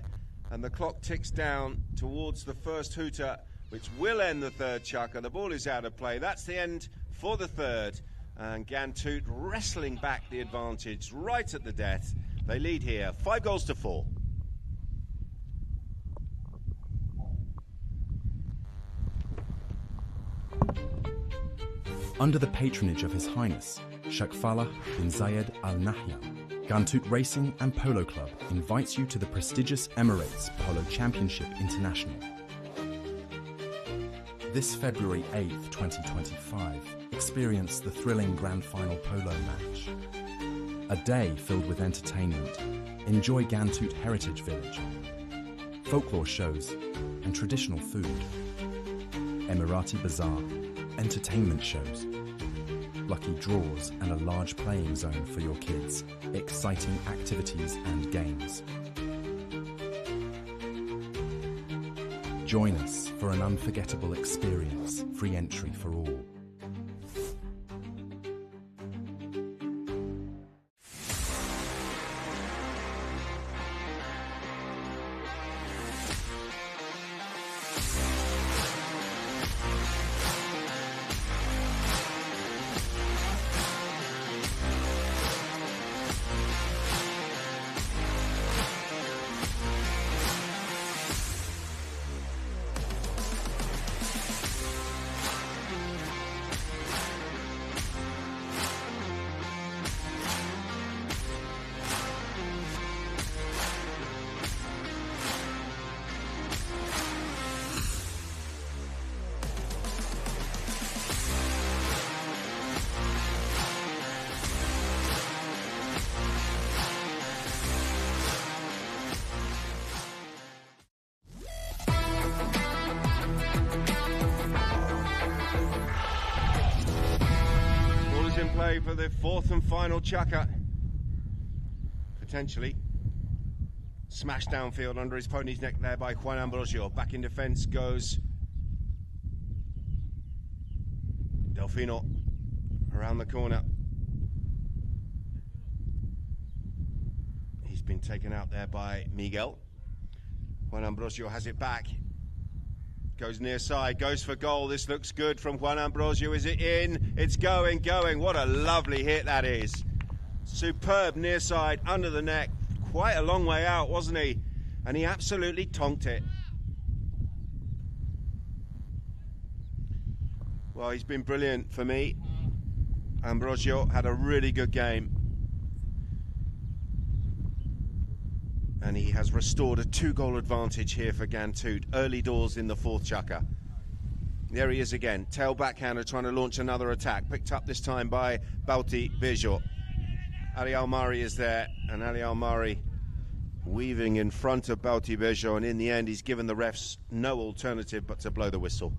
And the clock ticks down towards the first hooter, which will end the third chukka. The ball is out of play. That's the end for the third. And Gantut wrestling back the advantage right at the death. They lead here, 5-4. Under the patronage of His Highness, Sheikh Falah bin Zayed Al Nahyan, Gantut Racing and Polo Club invites you to the prestigious Emirates Polo Championship International. This February 8th, 2025, experience the thrilling Grand Final Polo match. A day filled with entertainment. Enjoy Gantut Heritage Village, folklore shows and traditional food. Emirati Bazaar, entertainment shows, lucky draws and a large playing zone for your kids, exciting activities and games. Join us for an unforgettable experience, free entry for all. Play for the fourth and final chukka. Potentially smashed downfield under his pony's neck there by Juan Ambrosio. Back in defence goes Delfino around the corner. He's been taken out there by Miguel. Juan Ambrosio has it back. Goes near side, goes for goal. This looks good from Juan Ambrosio. Is it in? It's going. What a lovely hit that is. Superb near side, under the neck. Quite a long way out, wasn't he? And he absolutely tonked it. Well, he's been brilliant for me. Ambrosio had a really good game. And he has restored a 2-goal advantage here for Gantut. Early doors in the fourth chukka. There he is again. Tail backhander trying to launch another attack. Picked up this time by Bauti Bejo. Ali Almari is there. And Ali Almari weaving in front of Bauti Bejo. And in the end, he's given the refs no alternative but to blow the whistle.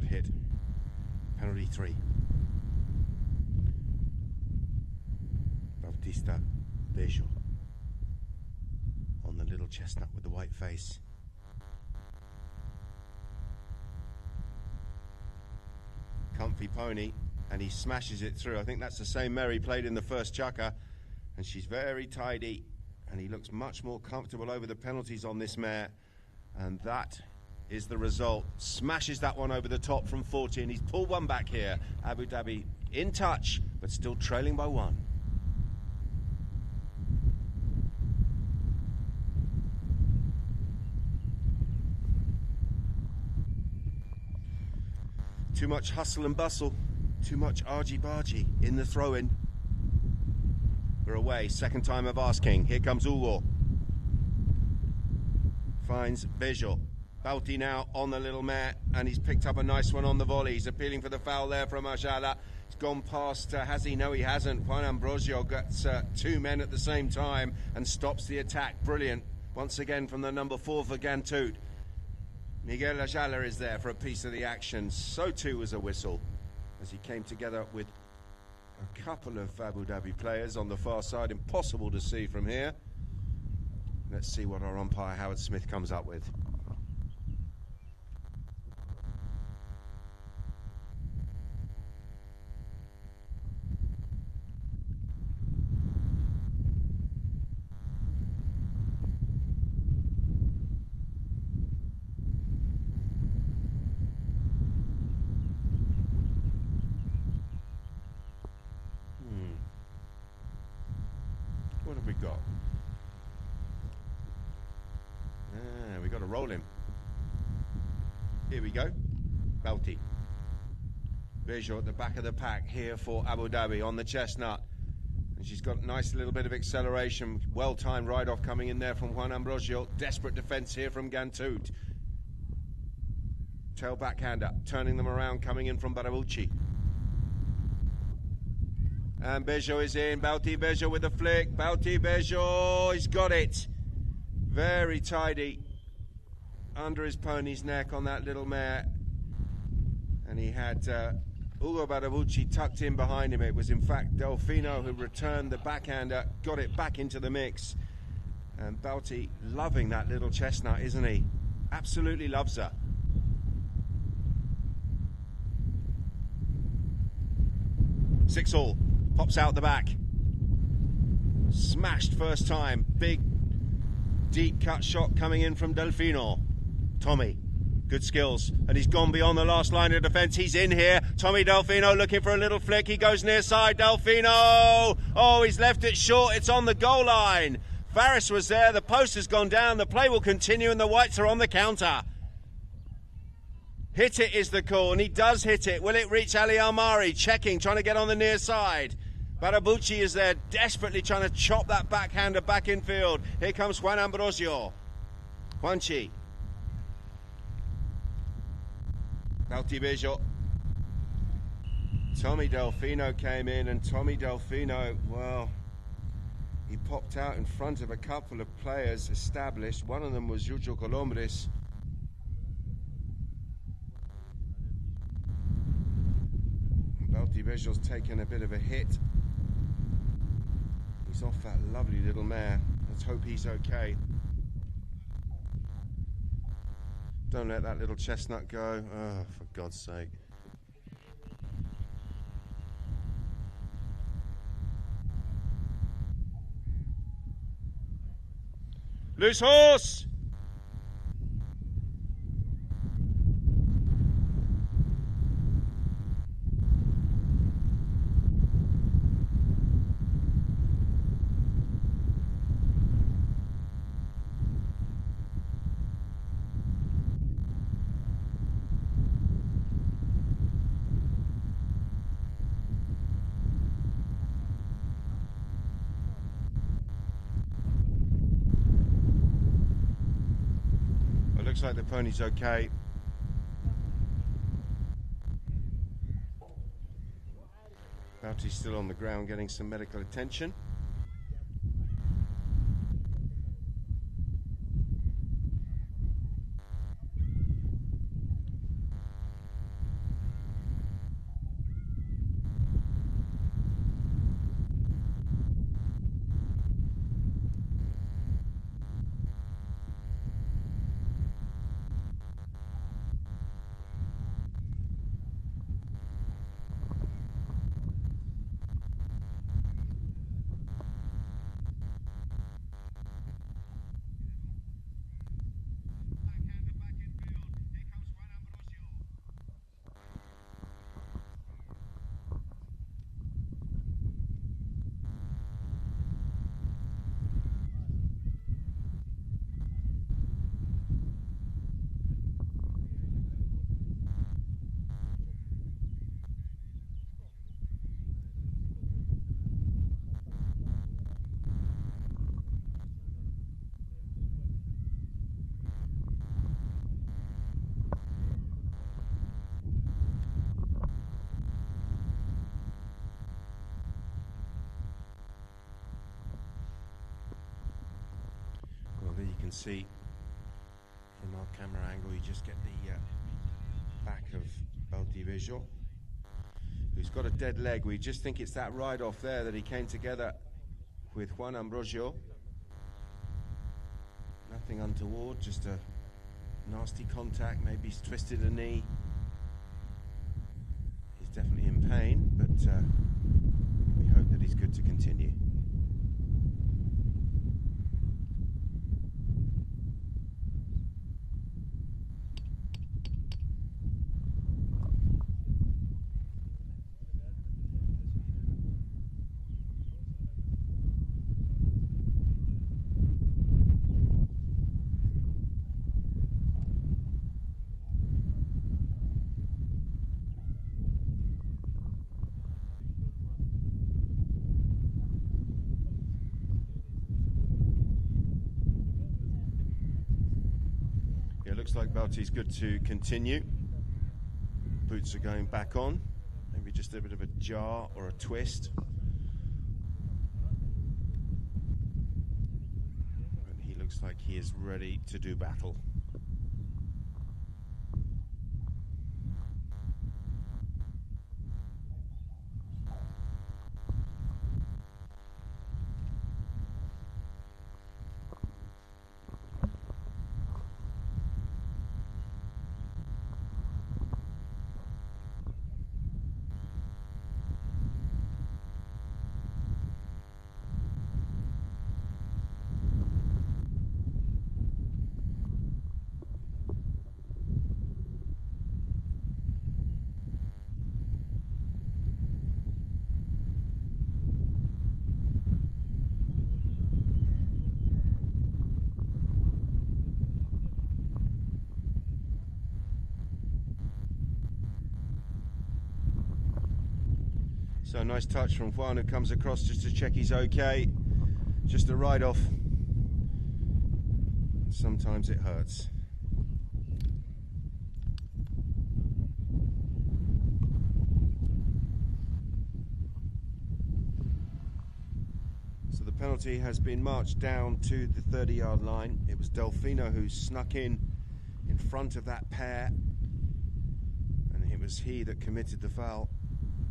Hit. Penalty 3. Bautista Bejo on the little chestnut with the white face. Comfy pony, and he smashes it through. I think that's the same mare he played in the first chukka, and she's very tidy, and he looks much more comfortable over the penalties on this mare, and that is the result. Smashes that one over the top from 40, and he's pulled one back here. Abu Dhabi in touch, but still trailing by 1. Too much hustle and bustle, too much argy-bargy in the throw-in. We're away, second time of asking. Here comes Ugo. Finds Bejo. Bauti now on the little mare, and he's picked up a nice one on the volley. He's appealing for the foul there from Ajala. He's gone past, has he? No, he hasn't. Juan Ambrosio gets 2 men at the same time and stops the attack. Brilliant. Once again from the number 4 for Gantut. Miguel Ajala is there for a piece of the action. So too was a whistle as he came together with a couple of Abu Dhabi players on the far side. Impossible to see from here. Let's see what our umpire Howard Smith comes up with. What have we got? We got to roll him. Here we go. Bauti. Bejo at the back of the pack here for Abu Dhabi on the chestnut. And she's got a nice little bit of acceleration. Well-timed ride-off coming in there from Juan Ambrosio. Desperate defence here from Gantut. Tail backhander, turning them around, coming in from Barabucci. And Bejo is in. Bauti Bejo with a flick. Bauti Bejo, he's got it. Very tidy. Under his pony's neck on that little mare. And he had Ugo Barabucci tucked in behind him. It was in fact Delfino who returned the backhander, got it back into the mix. And Bauti loving that little chestnut, isn't he? Absolutely loves her. Six all. Pops out the back. Smashed first time. Big, deep cut shot coming in from Delfino. Tommy, good skills. And he's gone beyond the last line of defence. He's in here. Tommy Delfino looking for a little flick. He goes near side. Delfino. Oh, he's left it short. It's on the goal line. Faris was there. The post has gone down. The play will continue and the whites are on the counter. Hit it is the call, and he does hit it. Will it reach Ali Almari? Checking, trying to get on the near side. Barabucci is there, desperately trying to chop that backhander back in field. Here comes Juan Ambrosio. Juanchi. Bauti Bejo. Tommy Delfino came in, and Tommy Delfino, well, he popped out in front of a couple of players established. One of them was Yucho Colombres. Bauti Bejo's taken a bit of a hit. He's off that lovely little mare. Let's hope he's okay. Don't let that little chestnut go. Oh, for God's sake. Loose horse! Looks like the pony's okay. Bouty's still on the ground getting some medical attention. You can see from our camera angle, you just get the back of Bouty Visual, who's got a dead leg. We just think it's that ride off there that he came together with Juan Ambrosio. Nothing untoward, just a nasty contact, maybe he's twisted a knee. He's definitely in pain, but we hope that he's good to continue. Looks like Bouty's good to continue. Boots are going back on. Maybe just a bit of a jar or a twist. But he looks like he is ready to do battle. So nice touch from Juan, who comes across just to check he's okay. Just a ride off. Sometimes it hurts. So the penalty has been marched down to the 30-yard line. It was Delfino who snuck in front of that pair, and it was he that committed the foul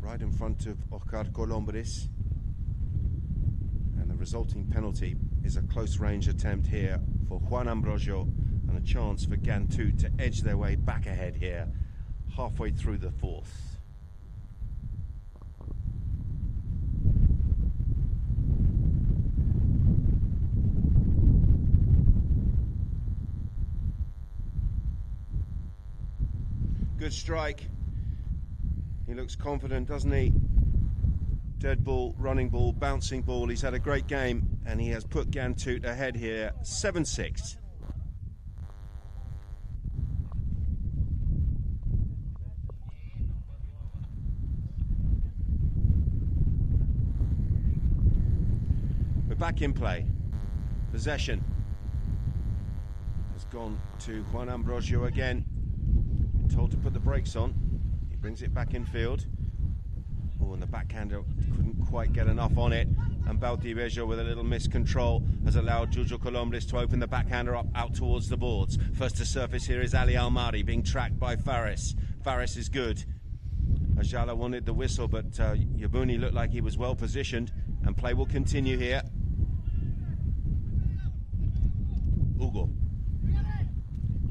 right in front of Oscar Colombres. And the resulting penalty is a close-range attempt here for Juan Ambrosio, and a chance for Gantut to edge their way back ahead here, halfway through the fourth. Good strike. He looks confident, doesn't he? Dead ball, running ball, bouncing ball. He's had a great game, and he has put Gantut ahead here, 7-6. We're back in play. Possession has gone to Juan Ambrosio again. Told to put the brakes on. He brings it back in field. Oh, and the backhander couldn't quite get enough on it. And Valdivieso, with a little miscontrol, has allowed Jojo Colombres to open the backhander up out towards the boards. First to surface here is Ali Almari, being tracked by Faris. Faris is good. Ajala wanted the whistle, but Yabuni looked like he was well positioned. And play will continue here. Ugo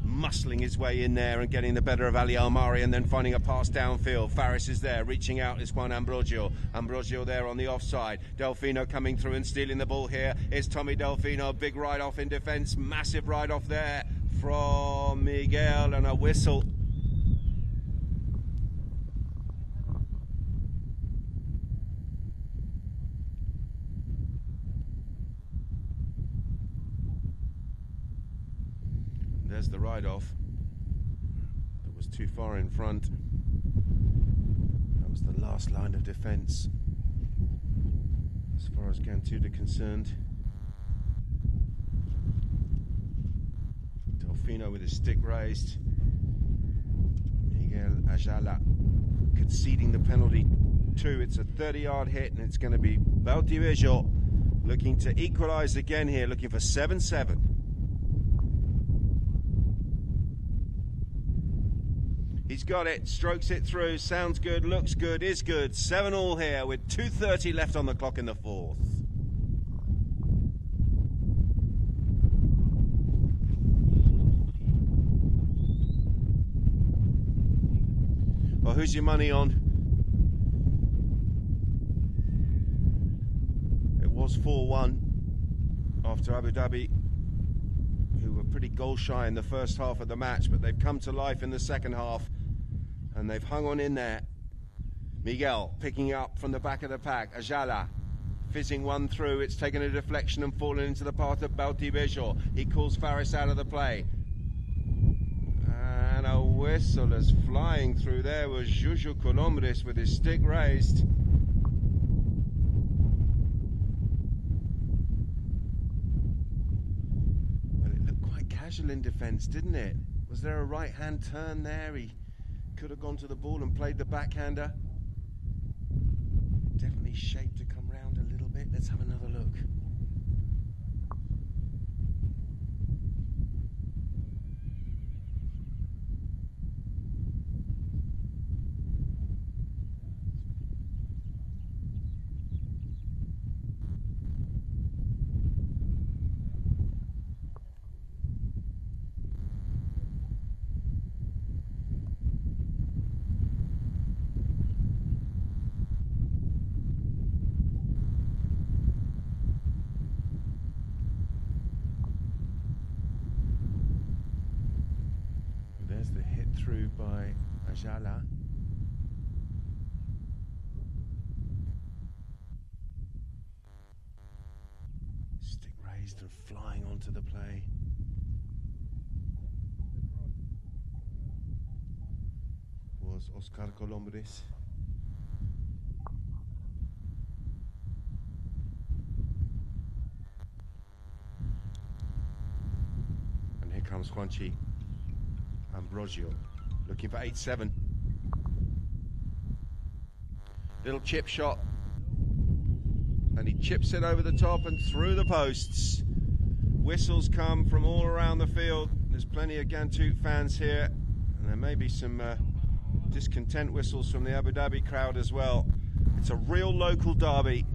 muscling his way in there and getting the better of Ali Almari, and then finding a pass downfield. Faris is there, reaching out is Juan Ambrosio. Ambrosio there on the offside. Delfino coming through and stealing the ball here is Tommy Delfino. Big ride-off in defence, massive ride-off there from Miguel, and a whistle. There's the ride-off. That was too far in front. That was the last line of defence, as far as Gantut are concerned. Delfino with his stick raised. Miguel Ajala conceding the penalty too. It's a 30-yard hit, and it's going to be Valdivieso looking to equalise again here, looking for 7-7. He's got it, strokes it through, sounds good, looks good, is good. 7-7 here with 2:30 left on the clock in the fourth. Well, who's your money on? It was 4-1 after Abu Dhabi, who were pretty goal shy in the first half of the match, but they've come to life in the second half. And they've hung on in there. Miguel picking up from the back of the pack. Ajala fizzing one through. It's taken a deflection and fallen into the path of Valdivieso. He calls Faris out of the play. And a whistle is flying through. There was Jojo Colombres with his stick raised. Well, it looked quite casual in defence, didn't it? Was there a right-hand turn there? He could have gone to the ball and played the backhander. Definitely shaped to come round a little bit. Let's have another look. There's the hit through by Ajala. Stick raised and flying onto the play. Was Oscar Colombres. And here comes Juanchi Ambrosio, looking for 8-7. Little chip shot, and he chips it over the top and through the posts. Whistles come from all around the field. There's plenty of Gantut fans here, and there may be some discontent whistles from the Abu Dhabi crowd as well. It's a real local derby.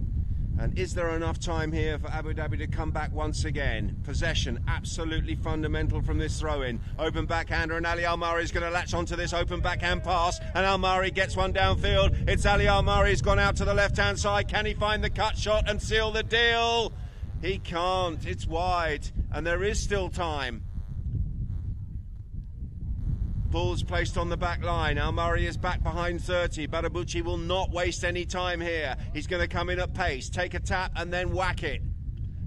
And is there enough time here for Abu Dhabi to come back once again? Possession, absolutely fundamental from this throw-in. Open backhander, and Ali Almari is going to latch onto this open backhand pass. And Almari gets one downfield. It's Ali Almari who's gone out to the left-hand side. Can he find the cut shot and seal the deal? He can't. It's wide. And there is still time. Ball's placed on the back line. Al Murray is back behind 30. Badabucci will not waste any time here. He's going to come in at pace, take a tap, and then whack it.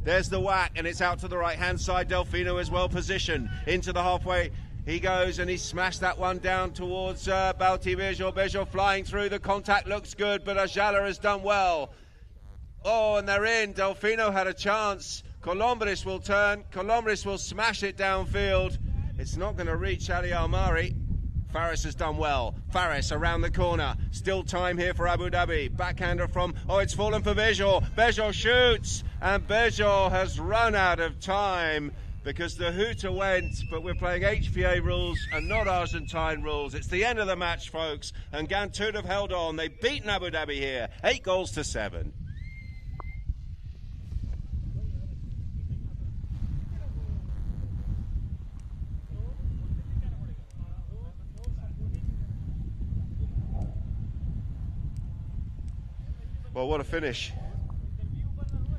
There's the whack, and it's out to the right-hand side. Delfino is well positioned. Into the halfway he goes, and he smashed that one down towards Bejo. Bejo flying through. The contact looks good, but Ajala has done well. Oh, and they're in. Delfino had a chance. Colombres will turn. Colombres will smash it downfield. It's not going to reach Ali Almari. Faris has done well. Faris around the corner. Still time here for Abu Dhabi. Backhander from, oh, it's fallen for Bejo. Bejo shoots, and Bejo has run out of time because the hooter went, but we're playing HPA rules and not Argentine rules. It's the end of the match, folks, and Gantoud have held on. They've beaten Abu Dhabi here, 8-7. Well, what a finish.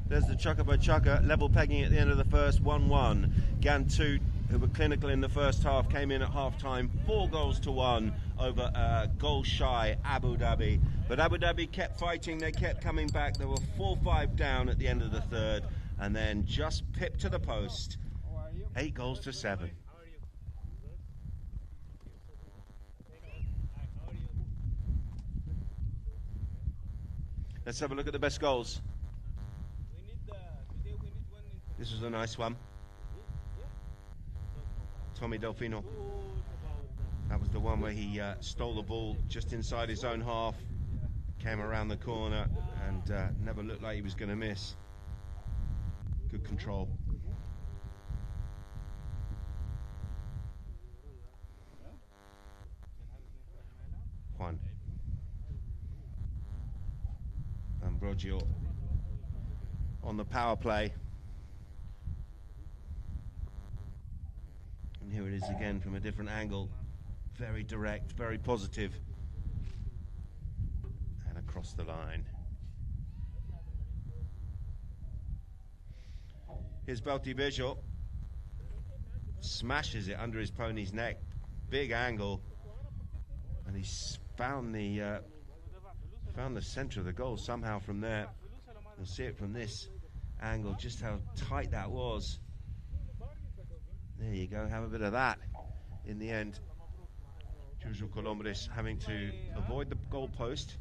There's the chukka by chukka, level pegging at the end of the first, 1-1. Gantoud, who were clinical in the first half, came in at half-time, 4-1 over goal-shy Abu Dhabi. But Abu Dhabi kept fighting, they kept coming back. They were 4-5 down at the end of the third, and then just pipped to the post, 8-7. Let's have a look at the best goals. This was a nice one. Tommy Delfino. That was the one where he stole the ball just inside his own half, came around the corner, and never looked like he was going to miss. Good control. Juan. Ambrogio on the power play. And here it is again from a different angle. Very direct, very positive. And across the line. Here's Bejo. Smashes it under his pony's neck. Big angle. And he's found the center of the goal somehow from there. You'll see it from this angle, just how tight that was. There you go, have a bit of that in the end. Juju Colombres having to avoid the goal post.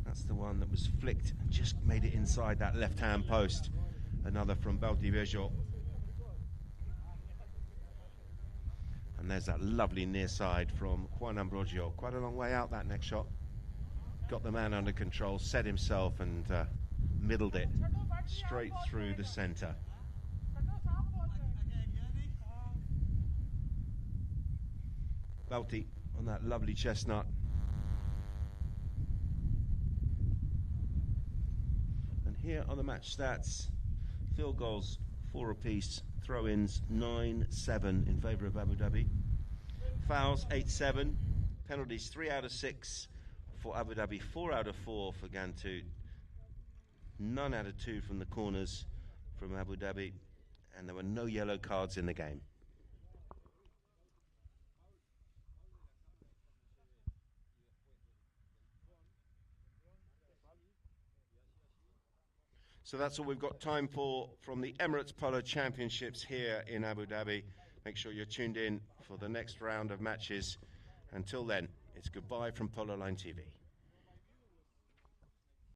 That's the one that was flicked and just made it inside that left-hand post. Another from Bejo. And there's that lovely near side from Juan Ambrogio. Quite a long way out, that next shot. Got the man under control, set himself, and middled it straight through the centre. Belty on that lovely chestnut. And here are the match stats. Field goals, 4 apiece. Throw-ins, 9-7 in favour of Abu Dhabi. Fouls, 8-7. Penalties, 3 out of 6 for Abu Dhabi, 4 out of 4 for Gantoud. None out of 2 from the corners from Abu Dhabi. And there were no yellow cards in the game. So that's all we've got time for from the Emirates Polo Championships here in Abu Dhabi. Make sure you're tuned in for the next round of matches. Until then, it's goodbye from Polo Line TV.